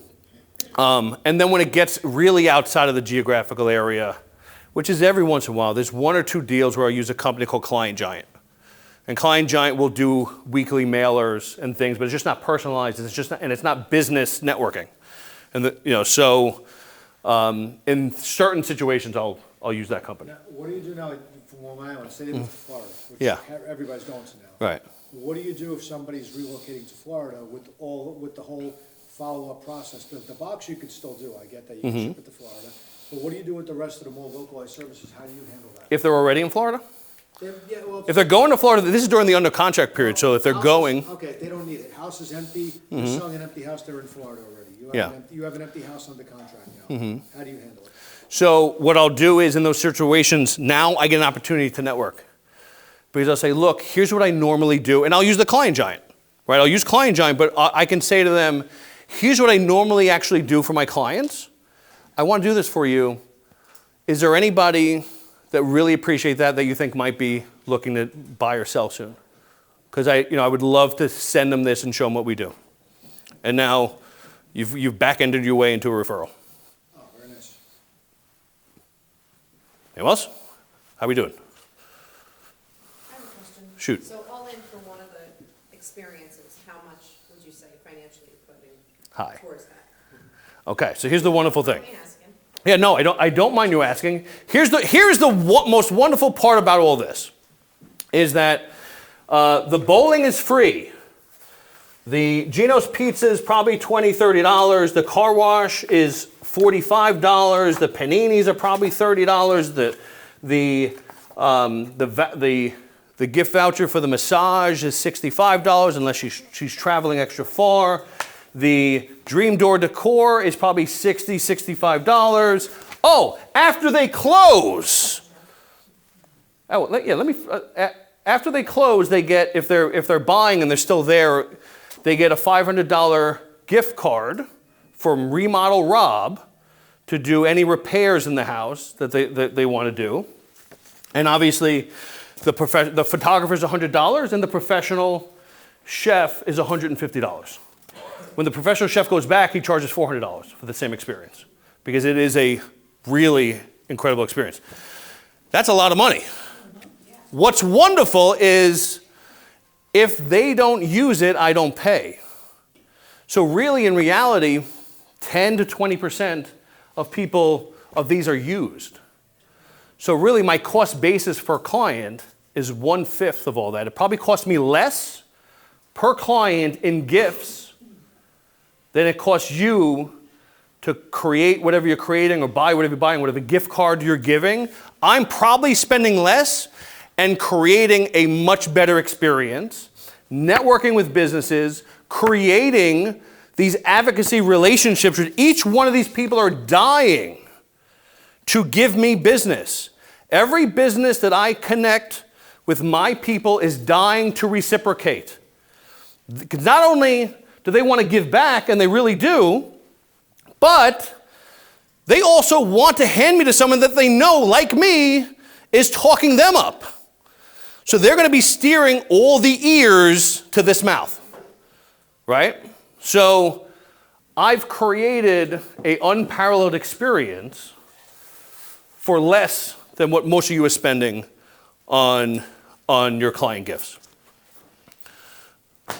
[SPEAKER 1] And then when it gets really outside of the geographical area, which is every once in a while, there's one or two deals where I use a company called Client Giant. And Client Giant will do weekly mailers and things, but it's just not personalized, and it's not business networking. And in certain situations, I'll use that company.
[SPEAKER 5] Now, what do you do now from Long Island? Say they went to Florida, which
[SPEAKER 1] Yeah.
[SPEAKER 5] everybody's going to now.
[SPEAKER 1] Right.
[SPEAKER 5] What do you do if somebody's relocating to Florida with the whole follow-up process? The box you could still do, I get that, you can ship it to Florida. But what do you do with the rest of the more localized services? How do you handle that?
[SPEAKER 1] If they're already in Florida?
[SPEAKER 5] Yeah, well,
[SPEAKER 1] If they're going to Florida, this is during the under contract period, so if they're
[SPEAKER 5] houses-
[SPEAKER 1] going,
[SPEAKER 5] Okay, they don't need it. House is empty, you're selling an empty house, they're in Florida already.
[SPEAKER 1] Yeah.
[SPEAKER 5] You have an empty house under contract now. How do you handle it?
[SPEAKER 1] so what I'll do is in those situations, now I get an opportunity to network. Because I'll say, look, here's what I normally do, and I'll use the Client Giant, right? I'll use Client Giant, but I can say to them, here's what I normally actually do for my clients. I want to do this for you. Is there anybody that really appreciate that you think might be looking to buy or sell soon? Because I would love to send them this and show them what we do. And now you've back-ended your way into a referral.
[SPEAKER 5] Oh, very nice.
[SPEAKER 1] Anyone else? How we doing?
[SPEAKER 10] I have a question.
[SPEAKER 1] Shoot.
[SPEAKER 10] So all in for one of the experiences, how much would you say financially putting
[SPEAKER 1] Hi.
[SPEAKER 10] towards that?
[SPEAKER 1] Okay, so here's the wonderful thing.
[SPEAKER 10] I'm asking.
[SPEAKER 1] Yeah, no, I don't mind you asking. Here's the most wonderful part about all this, is that the bowling is free. The Geno's Pizza is probably $20, $30. The car wash is $45. The paninis are probably $30. The gift voucher for the massage is $65 unless she's traveling extra far. The Dream Door decor is probably $60, $65. Oh, after they close. Oh, yeah. Let me. After they close, they get, if they're buying and they're still there, they get a $500 gift card from Remodel Rob to do any repairs in the house that they want to do. And obviously, the photographer is $100 and the professional chef is $150. When the professional chef goes back, he charges $400 for the same experience because it is a really incredible experience. That's a lot of money. What's wonderful is if they don't use it, I don't pay. So really, in reality, 10 to 20% of these are used. So really, my cost basis per client is 1/5 of all that. It probably costs me less per client in gifts than it costs you to create whatever you're creating or buy whatever you're buying, whatever gift card you're giving, I'm probably spending less and creating a much better experience, networking with businesses, creating these advocacy relationships with each one of these people are dying to give me business. Every business that I connect with my people is dying to reciprocate. Because not only do they want to give back, and they really do, but they also want to hand me to someone that they know, like me, is talking them up. So they're going to be steering all the ears to this mouth, right? So I've created an unparalleled experience for less than what most of you are spending on your client gifts.
[SPEAKER 11] Do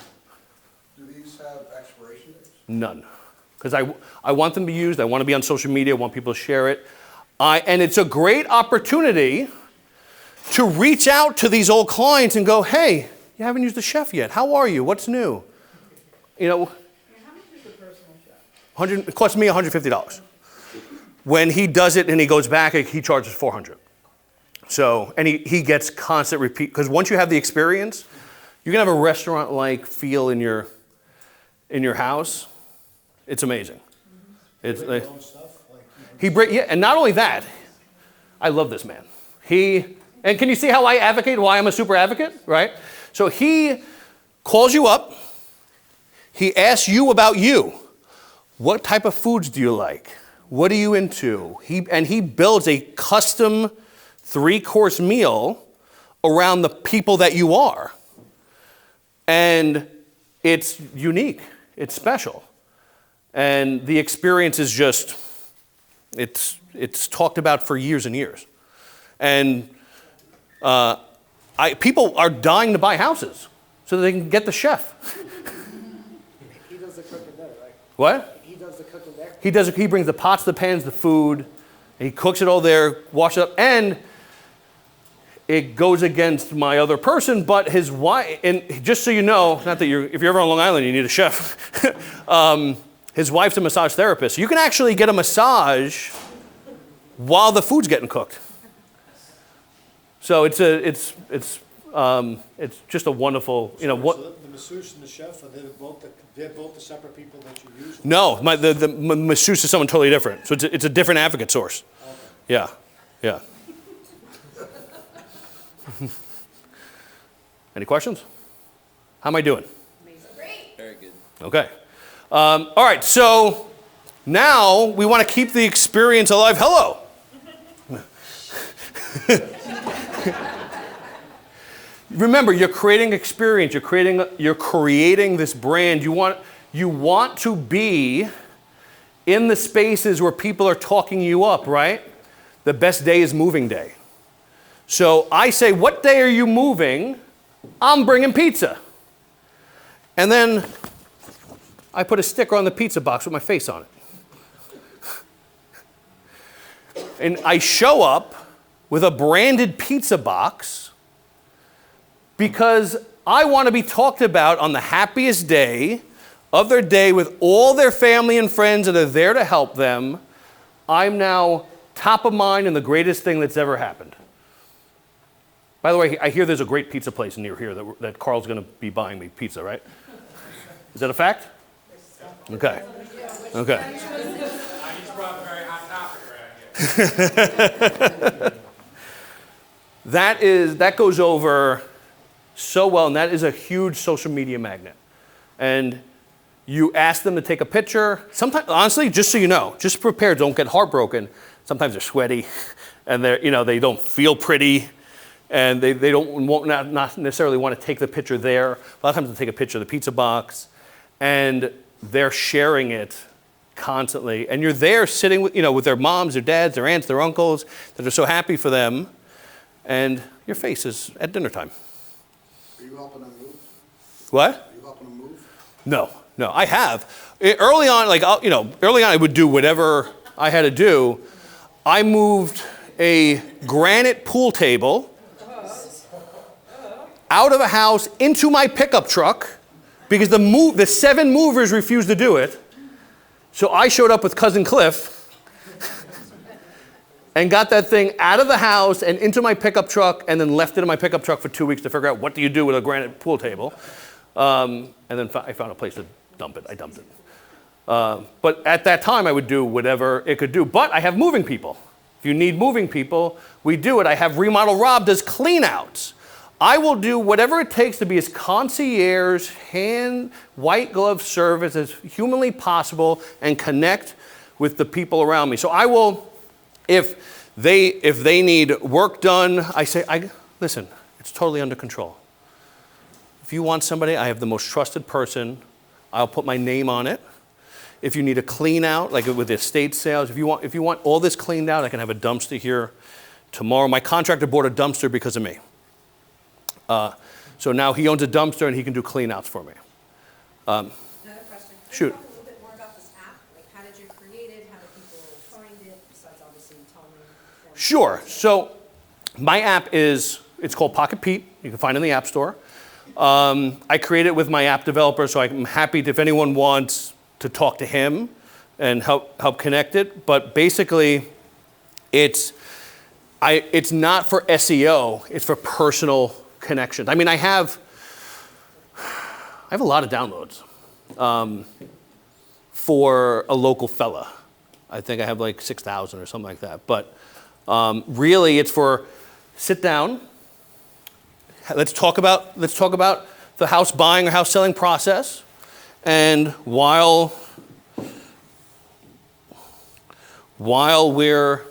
[SPEAKER 11] these have expiration dates?
[SPEAKER 1] None. Because I want them to be used. I want to be on social media. I want people to share it. And it's a great opportunity to reach out to these old clients and go, hey, you haven't used the chef yet. How are you? What's new? You know,
[SPEAKER 9] How much is a personal chef?
[SPEAKER 1] it costs me $150. When he does it and he goes back, he charges $400. So, and he gets constant repeat, because once you have the experience, you can have a restaurant-like feel in your house. It's amazing. It's
[SPEAKER 5] Your own stuff, like,
[SPEAKER 1] yeah, and not only that, I love this man. And can you see how I advocate, why I'm a super advocate, right? So he calls you up, he asks you about you. What type of foods do you like? What are you into? He builds a custom 3-course meal around the people that you are. And it's unique, it's special. And the experience is just, it's talked about for years and years. And people are dying to buy houses so that they can get the chef.
[SPEAKER 5] he does the cooking there, right?
[SPEAKER 1] What?
[SPEAKER 5] He does the cooking there?
[SPEAKER 1] He brings the pots, the pans, the food, and he cooks it all there, washes it up, and it goes against my other person, but his wife, and just so you know, not that if you're ever on Long Island, you need a chef. His wife's a massage therapist. So you can actually get a massage while the food's getting cooked. So it's just a wonderful,
[SPEAKER 5] So the masseuse and the chef, they're both the separate people that you use?
[SPEAKER 1] No, the masseuse is someone totally different. So it's a different advocate source.
[SPEAKER 5] Okay.
[SPEAKER 1] Yeah. Any questions? How am I doing?
[SPEAKER 4] Very good.
[SPEAKER 1] Okay. All right, so now we want to keep the experience alive. Hello. Remember, you're creating experience. You're creating this brand. You want to be in the spaces where people are talking you up, right? The best day is moving day. So I say, what day are you moving? I'm bringing pizza. And then I put a sticker on the pizza box with my face on it. And I show up with a branded pizza box because I want to be talked about on the happiest day of their day with all their family and friends that are there to help them. I'm now top of mind and the greatest thing that's ever happened. By the way, I hear there's a great pizza place near here that Carl's going to be buying me pizza, right? Is that a fact? Okay.
[SPEAKER 2] I just brought a very hot topic around here.
[SPEAKER 1] That goes over so well, and that is a huge social media magnet. And you ask them to take a picture. Sometimes, honestly, just so you know, just prepare, don't get heartbroken. Sometimes they're sweaty, and they don't feel pretty, and they won't not necessarily want to take the picture there. A lot of times they'll take a picture of the pizza box, and they're sharing it constantly. And you're there sitting with their moms, their dads, their aunts, their uncles, that are so happy for them, and your face is at dinner time.
[SPEAKER 11] Are you helping them move?
[SPEAKER 1] What?
[SPEAKER 11] Are you helping them move?
[SPEAKER 1] No, I have. Early on, early on I would do whatever I had to do. I moved a granite pool table out of a house into my pickup truck because the 7 movers refused to do it. So I showed up with Cousin Cliff and got that thing out of the house and into my pickup truck and then left it in my pickup truck for 2 weeks to figure out what do you do with a granite pool table. And then I found a place to dump it. I dumped it. But at that time, I would do whatever it could do. But I have moving people. If you need moving people, we do it. I have Remodel Rob does clean outs. I will do whatever it takes to be as concierge, hand, white glove service as humanly possible and connect with the people around me. So I will, if they need work done, I say, listen, it's totally under control. If you want somebody, I have the most trusted person. I'll put my name on it. If you need a clean out, like with estate sales, if you want all this cleaned out, I can have a dumpster here tomorrow. My contractor bought a dumpster because of me. So now he owns a dumpster and he can do clean outs for me.
[SPEAKER 10] Another question.
[SPEAKER 1] Shoot.
[SPEAKER 10] Can you talk a little bit more about this app? Like, how did you create it? How do people find it? Besides, obviously, telling them.
[SPEAKER 1] Sure. So my app it's called Pocket Pete. You can find it in the App Store. I created it with my app developer, so I'm happy if anyone wants to talk to him and help connect it. But basically, it's not for SEO. It's for personal connections. I mean, I have a lot of downloads for a local fella. I think I have like 6,000 or something like that. But really, it's for sit down. Let's talk about the house buying or house selling process. And while we're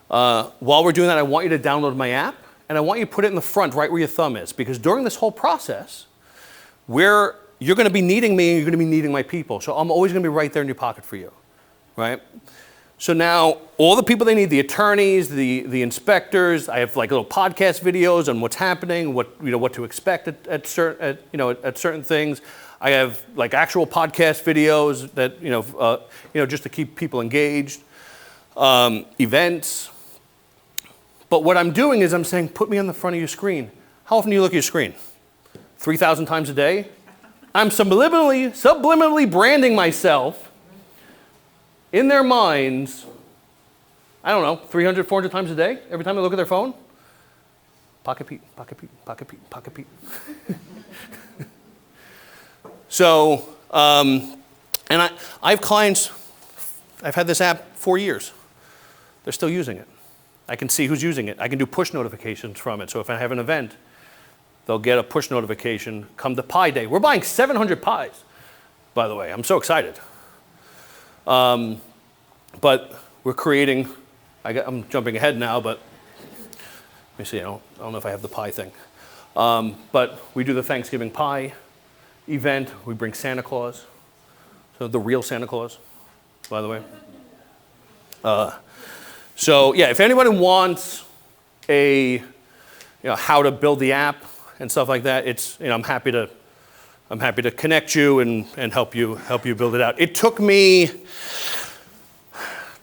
[SPEAKER 1] doing that, I want you to download my app, and I want you to put it in the front, right where your thumb is, because during this whole process, you're going to be needing me, and you're going to be needing my people. So I'm always going to be right there in your pocket for you, right? So now all the people they need, the attorneys, the inspectors, I have like little podcast videos on what's happening, what to expect at certain things. I have like actual podcast videos that just to keep people engaged, events. But what I'm doing is I'm saying, put me on the front of your screen. How often do you look at your screen? 3,000 times a day? I'm subliminally branding myself in their minds, I don't know, 300, 400 times a day, every time they look at their phone. Pocket Pete, Pocket Pete, Pocket Pete, Pocket Pete. So, and I have clients, I've had this app 4 years. They're still using it. I can see who's using it. I can do push notifications from it. So if I have an event, they'll get a push notification, come to Pie Day. We're buying 700 pies, by the way. I'm so excited. But we're creating, I'm jumping ahead now, but let me see, I don't know if I have the pie thing. But we do the Thanksgiving pie event. We bring Santa Claus, so the real Santa Claus, by the way. So yeah, if anybody wants how to build the app and stuff like that, I'm happy to connect you and help you build it out. It took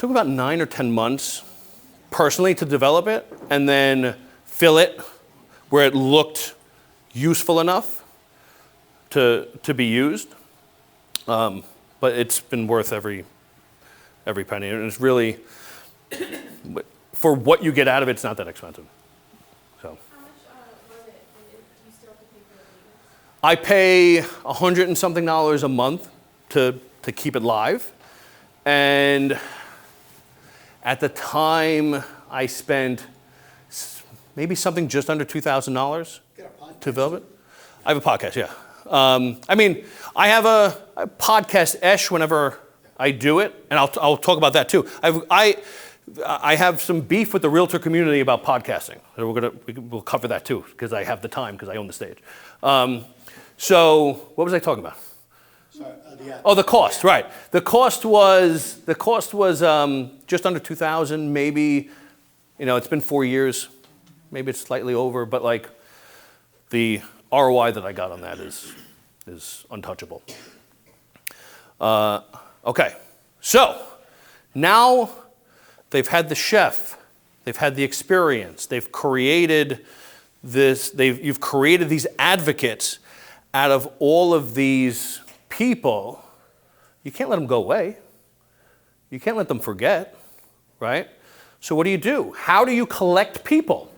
[SPEAKER 1] about 9 or 10 months personally to develop it and then fill it where it looked useful enough to be used. But it's been worth every penny. And it's really, for what you get out of it, it's not that expensive. So.
[SPEAKER 10] How much was it? Do you still have to pay for the
[SPEAKER 1] I pay $100 and something a month to keep it live. And at the time, I spent maybe something just under $2,000 to develop it. I have a podcast, yeah. I have a podcast-esh whenever I do it, and I'll talk about that too. I have some beef with the realtor community about podcasting. So we'll cover that too, because I have the time, because I own the stage. So what was I talking about?
[SPEAKER 5] Sorry,
[SPEAKER 1] Oh, the cost, right. The cost was just under $2,000, maybe, it's been 4 years, maybe it's slightly over, but like the ROI that I got on that is untouchable. Okay, so now they've had the chef, they've had the experience, they've created you've created these advocates out of all of these people You can't let them go away. You can't let them forget, right? So what do? How do you collect people?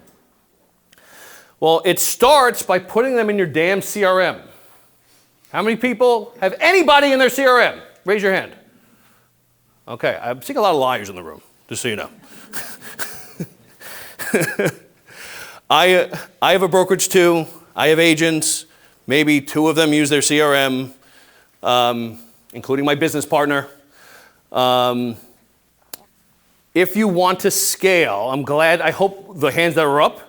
[SPEAKER 1] Well, it starts by putting them in your damn CRM. How many people have anybody in their CRM? Raise your hand. Okay, I'm seeing a lot of liars in the room, just so you know. I have a brokerage too. I have agents. Maybe 2 of them use their CRM, including my business partner. If you want to scale, I hope the hands that are up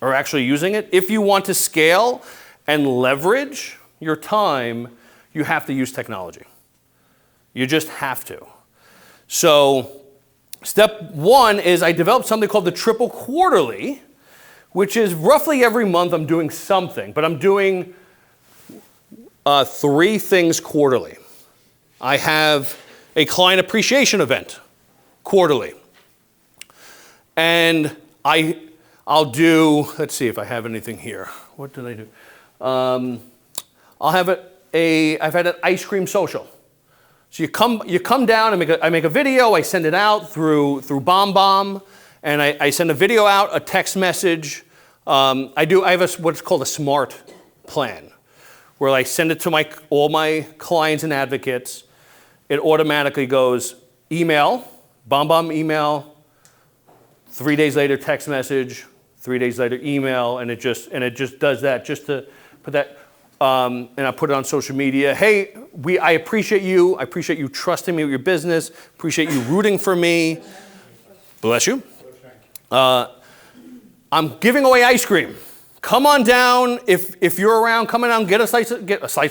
[SPEAKER 1] are actually using it. If you want to scale and leverage your time, you have to use technology. You just have to. So step 1 is I developed something called the Triple Quarterly, which is roughly every month I'm doing something, but I'm doing 3 things quarterly. I have a client appreciation event quarterly. And I'll do, let's see if I have anything here. What did I do? I'll have I've had an ice cream social. So you come down and I make a video, I send it out through BombBomb, and I send a video out, a text message. I have what's called a SMART plan, where I send it to all my clients and advocates. It automatically goes email, BombBomb email, 3 days later text message, 3 days later email, and it just does that just to put that. And I put it on social media. Hey, I appreciate you. I appreciate you trusting me with your business. Appreciate you rooting for me. Bless you. I'm giving away ice cream. Come on down if you're around. Come on down. Get a slice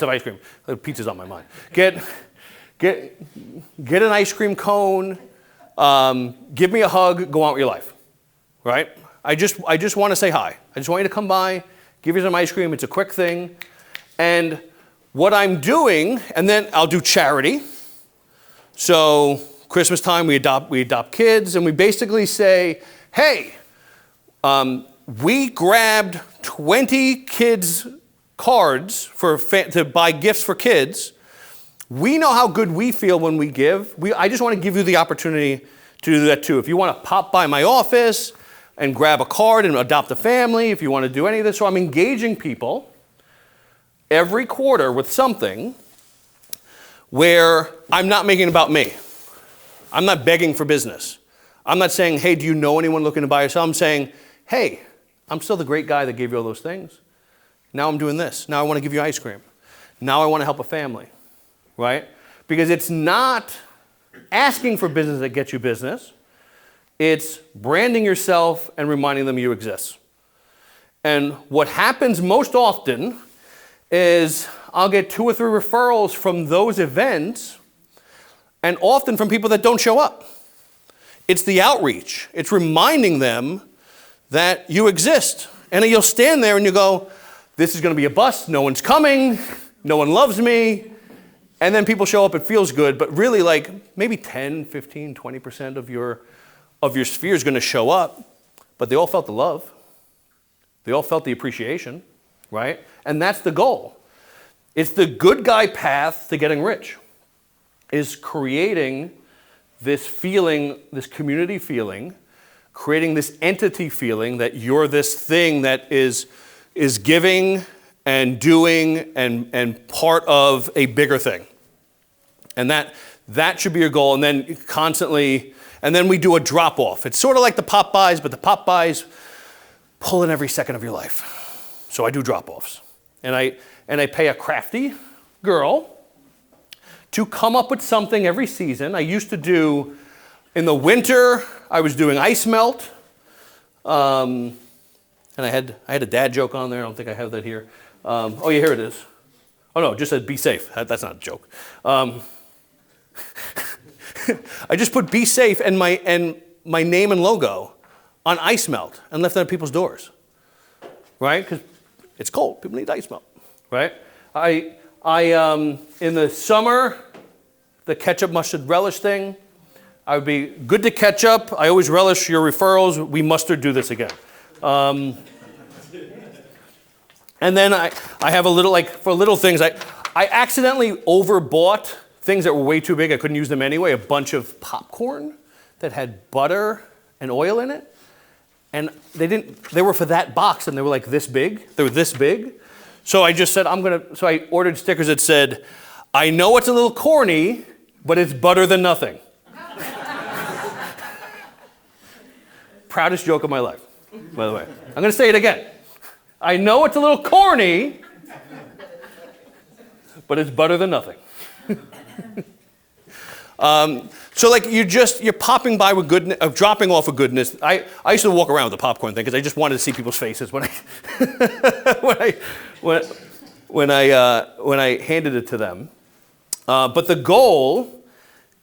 [SPEAKER 1] of ice cream. The pizza's on my mind. Get an ice cream cone. Give me a hug. Go on with your life. Right? I just want to say hi. I just want you to come by. Give you some ice cream. It's a quick thing. And what I'm doing, and then I'll do charity. So Christmas time, we adopt kids, and we basically say, hey, we grabbed 20 kids' cards to buy gifts for kids. We know how good we feel when we give. I just want to give you the opportunity to do that too. If you want to pop by my office and grab a card and adopt a family, if you want to do any of this. So I'm engaging people every quarter with something where I'm not making it about me. I'm not begging for business. I'm not saying, hey, do you know anyone looking to buy or sell? I'm saying, hey, I'm still the great guy that gave you all those things. Now I'm doing this. Now I want to give you ice cream. Now I want to help a family, right? Because it's not asking for business that gets you business. It's branding yourself and reminding them you exist. And what happens most often is I'll get 2 or 3 referrals from those events, and often from people that don't show up. It's the outreach. It's reminding them that you exist. And then you'll stand there and you go, this is going to be a bust. No one's coming. No one loves me. And then people show up. It feels good. But really, maybe 10, 15, 20% of your sphere is going to show up. But they all felt the love. They all felt the appreciation, right? And that's the goal. It's the good guy path to getting rich, is creating this feeling, this community feeling, creating this entity feeling that you're this thing that is giving and doing and part of a bigger thing. And that should be your goal. And then constantly, and then we do a drop off. It's sort of like the pop buys, but the pop buys pull in every second of your life. So I do drop offs. And I pay a crafty girl to come up with something every season. I used to do, in the winter, I was doing ice melt. And I had a dad joke on there. I don't think I have that here. Oh yeah, here it is. Oh no, it just said be safe. That's not a joke. I just put be safe and my name and logo on ice melt and left it at people's doors. Right? Because it's cold. People need ice melt. Right? I in the summer, the ketchup mustard relish thing, I would be good to ketchup. I always relish your referrals. We mustard do this again. And then I have a little, for little things, I accidentally overbought things that were way too big, I couldn't use them anyway, a bunch of popcorn that had butter and oil in it. And they were for that box, and they were like this big. They were this big. So I just said, so I ordered stickers that said, I know it's a little corny, but it's butter than nothing. Proudest joke of my life, by the way. I'm going to say it again. I know it's a little corny, but it's better than nothing. So like you're popping by with goodness, dropping off of goodness. I used to walk around with the popcorn thing because I just wanted to see people's faces when I handed it to them. But the goal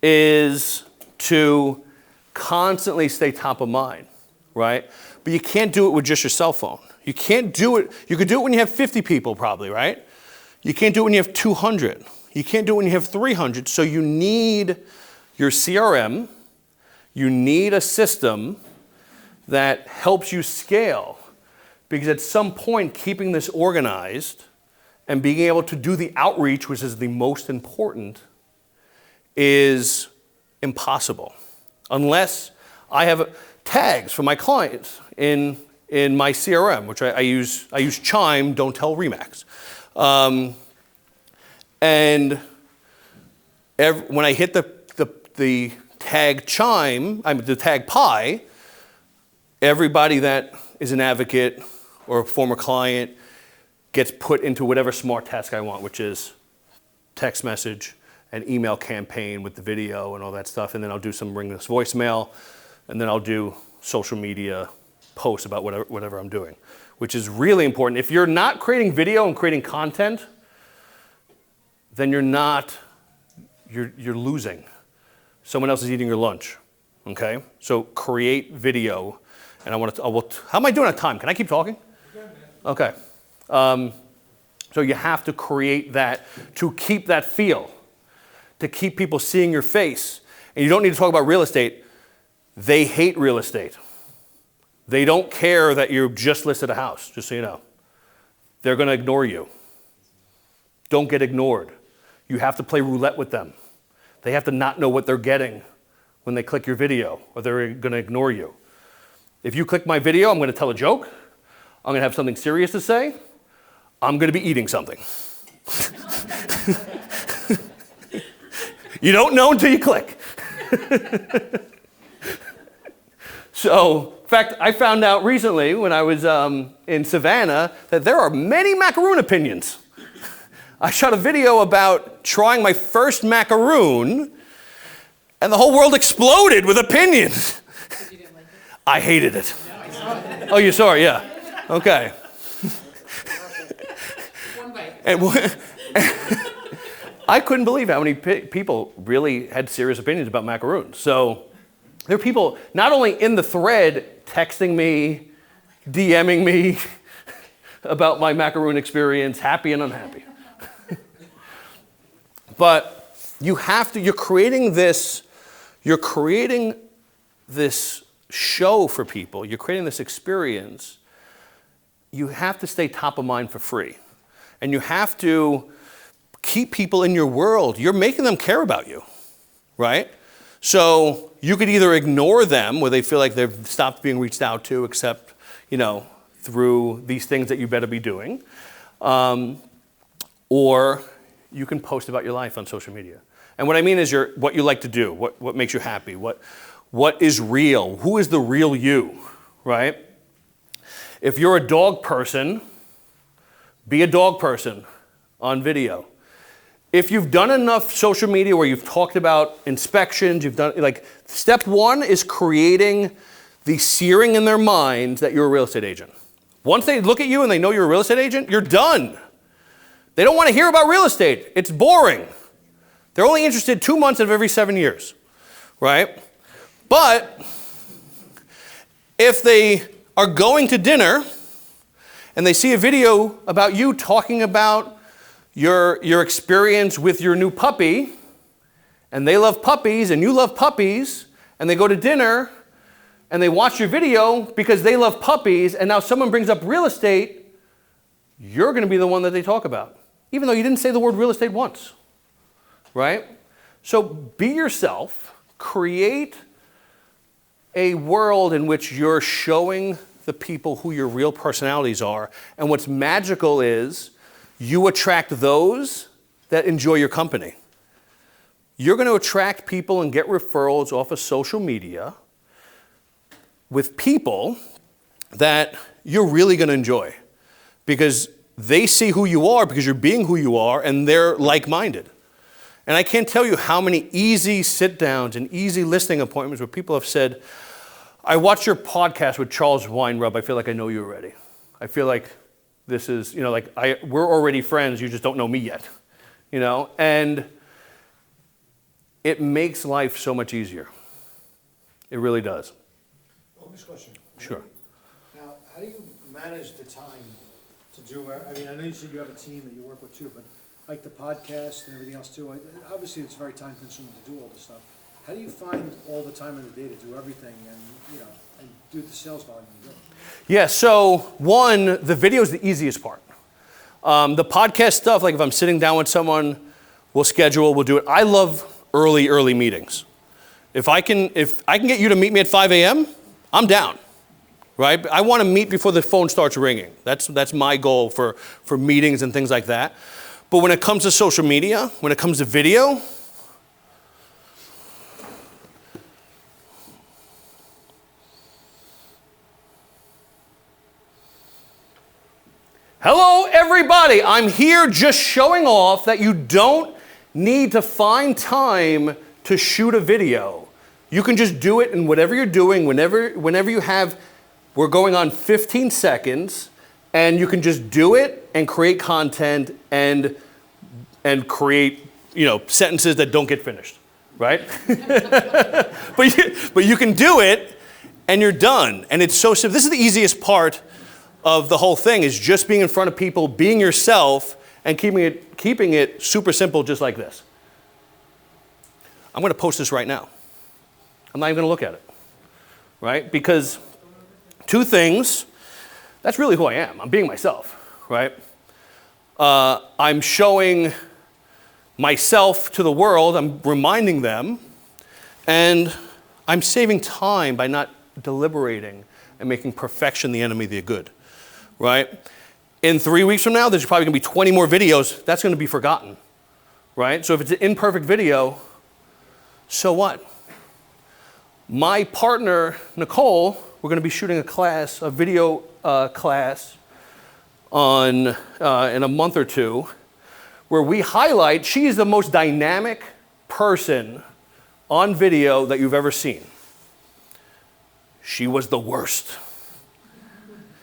[SPEAKER 1] is to constantly stay top of mind, right? But you can't do it with just your cell phone. You can't do it. You could do it when you have 50 people probably, right? You can't do it when you have 200. You can't do it when you have 300. So you need your CRM. You need a system that helps you scale. Because at some point, keeping this organized and being able to do the outreach, which is the most important, is impossible. Unless I have tags for my clients in my CRM, which I use Chime, don't tell Remax. And when I hit the tag Chime, the tag Pi, everybody that is an advocate or a former client gets put into whatever smart task I want, which is text message and email campaign with the video and all that stuff. And then I'll do some ringless voicemail, and then I'll do social media posts about whatever I'm doing, which is really important. If you're not creating video and creating content, then you're losing. Someone else is eating your lunch, okay? So create video, and how am I doing on time? Can I keep talking? Okay. So you have to create that to keep that feel, to keep people seeing your face. And you don't need to talk about real estate. They hate real estate. They don't care that you just listed a house, just so you know. They're going to ignore you. Don't get ignored. You have to play roulette with them. They have to not know what they're getting when they click your video, or they're going to ignore you. If you click my video, I'm going to tell a joke. I'm going to have something serious to say. I'm going to be eating something. You don't know until you click. So, in fact, I found out recently when I was in Savannah that there are many macaroon opinions. I shot a video about trying my first macaroon, and the whole world exploded with opinions.
[SPEAKER 7] You didn't like it?
[SPEAKER 1] I hated it. Oh, you saw it, yeah. Okay.
[SPEAKER 7] One bite.
[SPEAKER 1] And I couldn't believe how many people really had serious opinions about macaroons. So there are people not only in the thread texting me, DMing me about my macaroon experience, happy and unhappy. But you're creating this show for people, you're creating this experience. You have to stay top of mind for free. And you have to keep people in your world. You're making them care about you, right? So you could either ignore them where they feel like they've stopped being reached out to except, through these things that you better be doing. Or you can post about your life on social media. And what I mean is what you like to do, what makes you happy, what is real, who is the real you, right? If you're a dog person, be a dog person on video. If you've done enough social media where you've talked about inspections, step one is creating the searing in their minds that you're a real estate agent. Once they look at you and they know you're a real estate agent, you're done. They don't want to hear about real estate. It's boring. They're only interested 2 months out of every 7 years, right? But if they are going to dinner and they see a video about you talking about your experience with your new puppy, and they love puppies and you love puppies, and they go to dinner and they watch your video because they love puppies, and now someone brings up real estate, you're going to be the one that they talk about, even though you didn't say the word real estate once, right? So be yourself, create a world in which you're showing the people who your real personalities are. And what's magical is you attract those that enjoy your company. You're going to attract people and get referrals off of social media with people that you're really going to enjoy because they see who you are because you're being who you are and they're like-minded. And I can't tell you how many easy sit-downs and easy listening appointments where people have said, I watched your podcast with Charles Weinrub. I feel like I know you already. I feel like this is, we're already friends. You just don't know me yet, and it makes life so much easier. It really does.
[SPEAKER 5] Bonus question.
[SPEAKER 1] Sure.
[SPEAKER 5] Now, how do you manage the time to do, I know you said you have a team that you work with too, but like the podcast and everything else too, obviously it's very time consuming to do all this stuff. How do you find all the time in the day to do everything and, and do the sales volume you do?
[SPEAKER 1] Yeah, so one, the video is the easiest part. The podcast stuff, like if I'm sitting down with someone, we'll do it. I love early meetings. If I can get you to meet me at 5 a.m., I'm down, right? I want to meet before the phone starts ringing. That's my goal for meetings and things like that. But when it comes to social media, when it comes to video, hello, everybody. I'm here just showing off that you don't need to find time to shoot a video. You can just do it in whatever you're doing, whenever you have, we're going on 15 seconds, and you can just do it and create content and create, sentences that don't get finished, right? but you can do it and you're done. And it's so simple. This is the easiest part of the whole thing, is just being in front of people, being yourself, and keeping it super simple, just like this. I'm going to post this right now. I'm not even going to look at it, right? Because two things, that's really who I am. I'm being myself, right? I'm showing myself to the world. I'm reminding them, and I'm saving time by not deliberating and making perfection the enemy of the good, right? In 3 weeks from now, there's probably going to be 20 more videos. That's going to be forgotten, right? So if it's an imperfect video, so what? My partner, Nicole, we're going to be shooting a video class in a month or two, where we highlight, she's the most dynamic person on video that you've ever seen. She was the worst.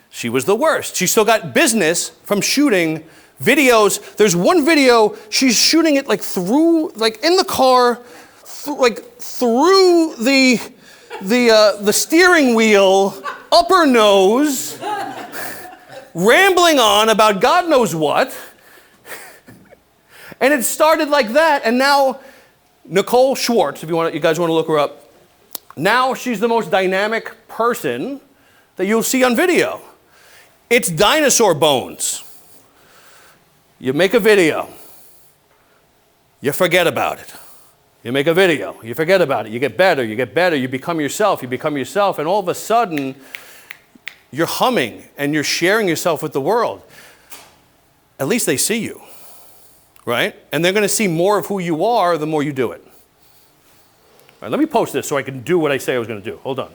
[SPEAKER 1] She was the worst. She still got business from shooting videos. There's one video, she's shooting it in the car, through the steering wheel, up her nose, rambling on about God knows what. And it started like that, and now Nicole Schwartz, if you guys want to look her up, now she's the most dynamic person that you'll see on video. It's dinosaur bones. You make a video, you forget about it. You make a video, you forget about it, you get better, you become yourself, and all of a sudden, you're humming and you're sharing yourself with the world. At least they see you, right? And they're going to see more of who you are the more you do it. All right, let me post this so I can do what I say I was going to do. Hold on.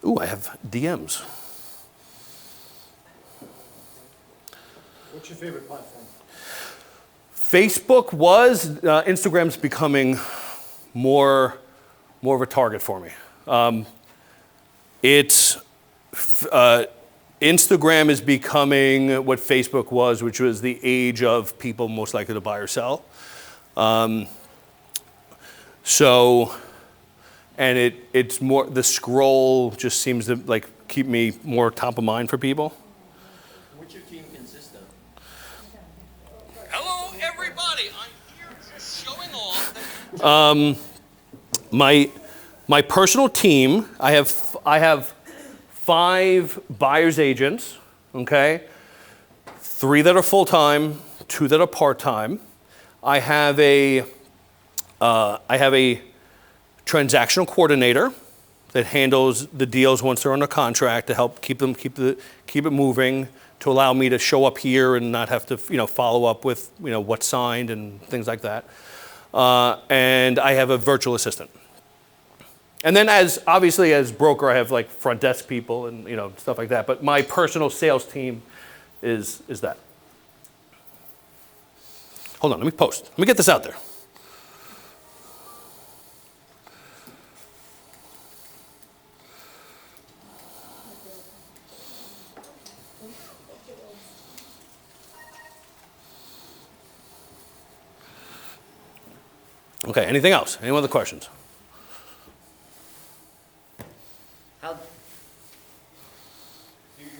[SPEAKER 1] Ooh, I have DMs.
[SPEAKER 5] What's your favorite platform?
[SPEAKER 1] Facebook was. Instagram's becoming more of a target for me. Instagram is becoming what Facebook was, which was the age of people most likely to buy or sell. It's more, the scroll just seems to keep me more top of mind for people.
[SPEAKER 8] What's your team consist of?
[SPEAKER 1] Hello, everybody. I'm here just showing off. My personal team, I have 5 buyer's agents, okay? 3 that are full-time, 2 that are part-time. I have a transactional coordinator that handles the deals once they're under contract to help keep it moving, to allow me to show up here and not have to follow up with what's signed and things like that. And I have a virtual assistant. And then obviously as broker, I have like front desk people and stuff like that. But my personal sales team is that. Hold on, let me post. Let me get this out there. Okay, anything else? Any other questions?
[SPEAKER 4] How,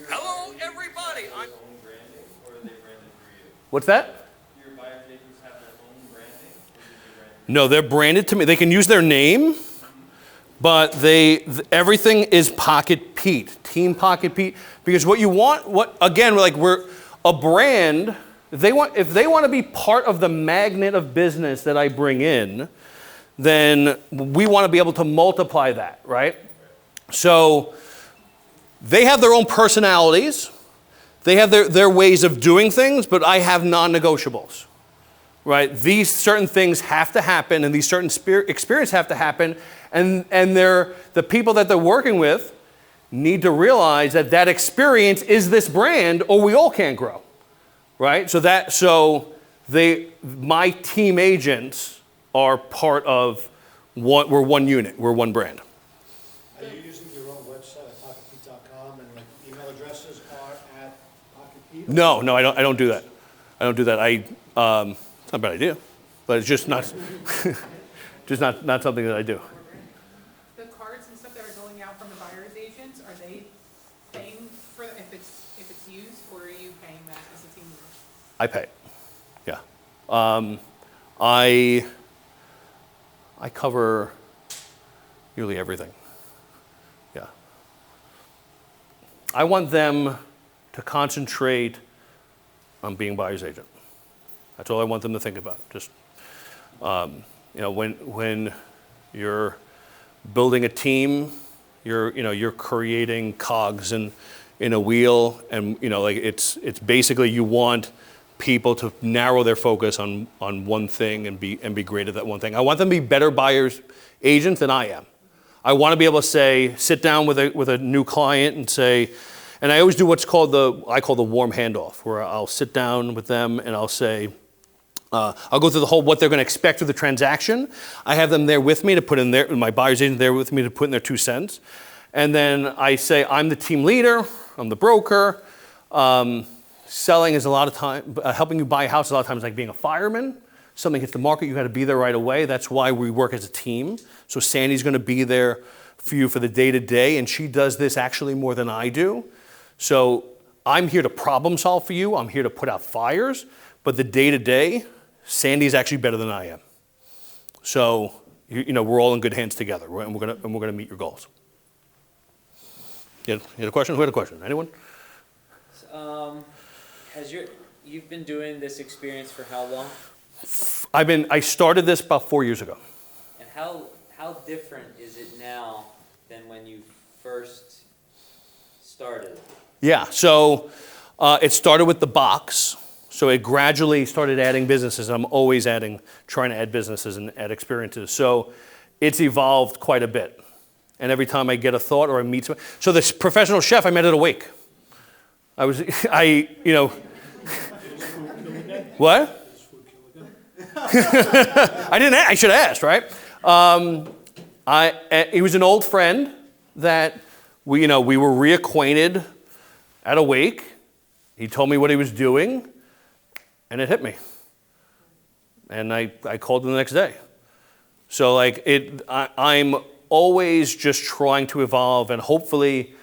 [SPEAKER 1] Hello, everybody.
[SPEAKER 8] Own branding, or are they branded for you?
[SPEAKER 1] What's that?
[SPEAKER 8] Do your buyer's agents have their own branding, or did you brand
[SPEAKER 1] No, they're branded to me. They can use their name, but everything is Pocket Pete, Team Pocket Pete. Because what you want, we're a brand. If they want to be part of the magnet of business that I bring in, then we want to be able to multiply that, right? So they have their own personalities. They have their ways of doing things, but I have non-negotiables, right? These certain things have to happen, and these certain experiences have to happen, and the people that they're working with need to realize that experience is this brand, or we all can't grow. Right? My team agents are part of we're one unit, we're one brand.
[SPEAKER 5] Are you using your own website at pocketpete.com and like email addresses are at pocketpete?
[SPEAKER 1] No, I don't do that. I don't do that. It's not a bad idea, but it's just not not something that I do.
[SPEAKER 7] The cards and stuff that are going out from the buyer's agents, are they paying for, if it's used, or are you paying that as a team leader?
[SPEAKER 1] I pay. Yeah. I cover nearly everything. Yeah. I want them to concentrate on being buyer's agent. That's all I want them to think about. Just, when you're building a team, you're creating cogs in a wheel, and it's basically you want people to narrow their focus on one thing and be great at that one thing. I want them to be better buyers agents than I am. I want to be able to sit down with a new client and say, and I always do what's called I call the warm handoff, where I'll sit down with them and I'll say, I'll go through the whole what they're going to expect through the transaction. I have them there with me to put in their, my buyer's agent there with me to put in their 2 cents. And then I say, I'm the team leader, I'm the broker. Selling is a lot of time, helping you buy a house a lot of times like being a fireman. Something hits the market, you got to be there right away. That's why we work as a team. So Sandy's going to be there for you for the day-to-day, and she does this actually more than I do. So I'm here to problem solve for you. I'm here to put out fires, but the day-to-day, Sandy's actually better than I am. So we're all in good hands together, right? And we're gonna meet your goals. You had a question? Who had a question? Anyone?
[SPEAKER 4] You've been doing this experience for how long?
[SPEAKER 1] I started this about 4 years ago.
[SPEAKER 4] And how different is it now than when you first started?
[SPEAKER 1] Yeah, so it started with the box. So it gradually started adding businesses. I'm always trying to add businesses and add experiences. So it's evolved quite a bit. And every time I get a thought or I meet someone. So this professional chef I met at a wake. What? I should have asked, right? He was an old friend that we were reacquainted at a wake. He told me what he was doing, and it hit me. And I called him the next day. So I'm always just trying to evolve, and hopefully,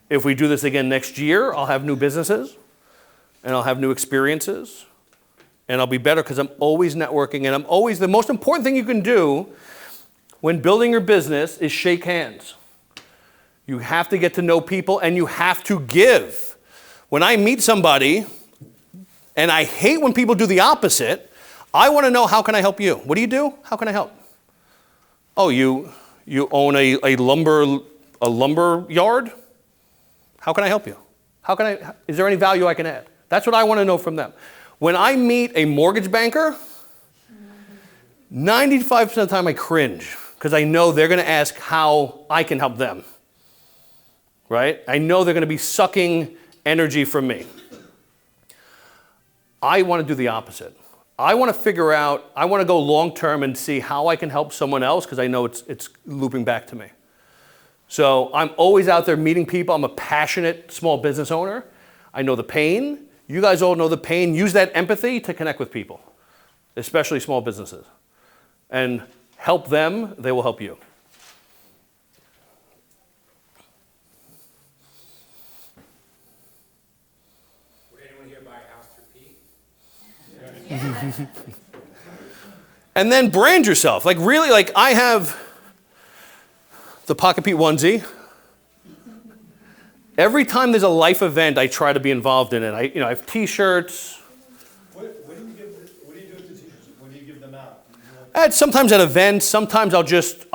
[SPEAKER 1] if we do this again next year, I'll have new businesses, and I'll have new experiences, and I'll be better because I'm always networking, and the most important thing you can do when building your business is shake hands. You have to get to know people, and you have to give. When I meet somebody, and I hate when people do the opposite, I want to know, how can I help you? What do you do? How can I help? Oh, you own a lumber yard? How can I help you? Is there any value I can add? That's what I want to know from them. When I meet a mortgage banker, 95% of the time I cringe because I know they're going to ask how I can help them. Right? I know they're going to be sucking energy from me. I want to do the opposite. I want to figure out, I want to go long term and see how I can help someone else because I know it's looping back to me. So I'm always out there meeting people. I'm a passionate small business owner. I know the pain. You guys all know the pain. Use that empathy to connect with people, especially small businesses. And help them, they will help you.
[SPEAKER 2] Would anyone here buy a house through Pete?
[SPEAKER 1] And then brand yourself. Like really, like I have the Pocket Pete onesie. Every time there's a life event, I try to be involved in it. I have T-shirts.
[SPEAKER 5] What do you do with the t-shirts? When do you give them out?
[SPEAKER 1] Sometimes at events. Sometimes I'll just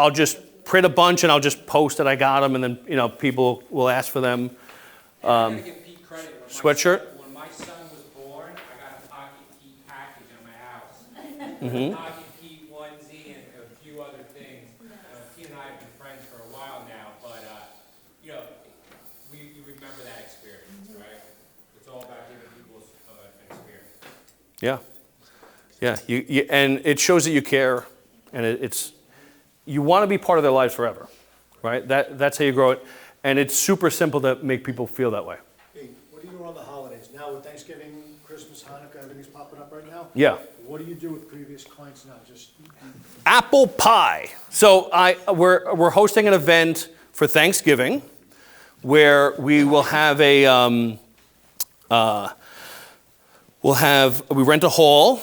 [SPEAKER 1] print a bunch and I'll just post that I got them, and then people will ask for them.
[SPEAKER 2] I'm gonna give Pete credit.
[SPEAKER 1] Sweatshirt.
[SPEAKER 2] When my son was born, I got a Pocket Pete package in my house.
[SPEAKER 1] Mm-hmm.
[SPEAKER 2] Pocket Pete onesie and a few other things. Pete and I have been friends for a while now, but you remember that experience, right? It's all about giving people an experience.
[SPEAKER 1] Yeah. And it shows that you care, and you want to be part of their lives forever, right? That's how you grow it, and it's super simple to make people feel that way.
[SPEAKER 5] Hey, what do you do around the holidays? Now with Thanksgiving, Christmas, Hanukkah, everything's popping up right now.
[SPEAKER 1] Yeah.
[SPEAKER 5] What do you do with previous clients now? Just
[SPEAKER 1] Apple pie. So we're hosting an event for Thanksgiving where we will have we rent a hall,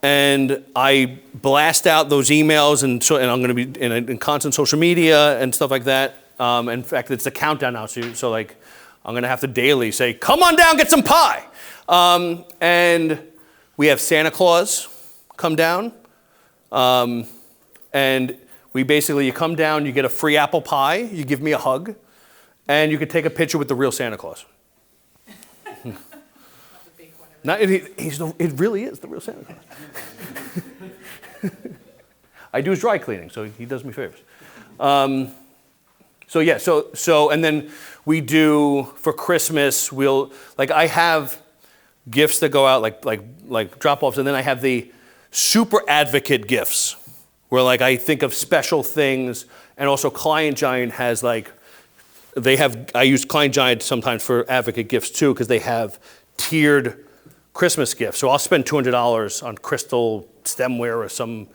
[SPEAKER 1] and I blast out those emails, and I'm going to be in constant social media and stuff like that. In fact, it's a countdown now, so like I'm going to have to daily say, "Come on down, get some pie," and we have Santa Claus come down, and we basically, you come down, you get a free apple pie, you give me a hug, and you can take a picture with the real Santa Claus. It really is the real Santa Claus. I do his dry cleaning, so he does me favors. And then we do for Christmas. I have gifts that go out like drop-offs, and then I have the super advocate gifts, where I think of special things, and also Client Giant has I use Client Giant sometimes for advocate gifts too, because they have tiered Christmas gifts. So I'll spend $200 on crystal stemware or something.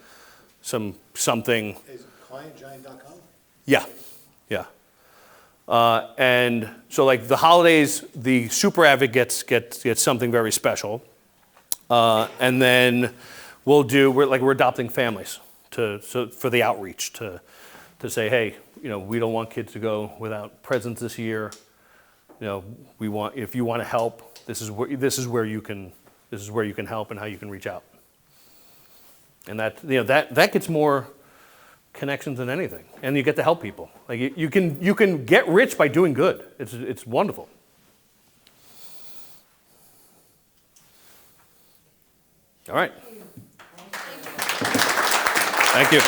[SPEAKER 5] is it clientgiant.com?
[SPEAKER 1] Yeah. And so the holidays, the super advocates get something very special. And then we're adopting families for the outreach to say, hey, we don't want kids to go without presents this year. If you want to help, this is where you can help and how you can reach out. And that gets more connections than anything, and you get to help people. You can get rich by doing good. It's wonderful. All right. Thank you.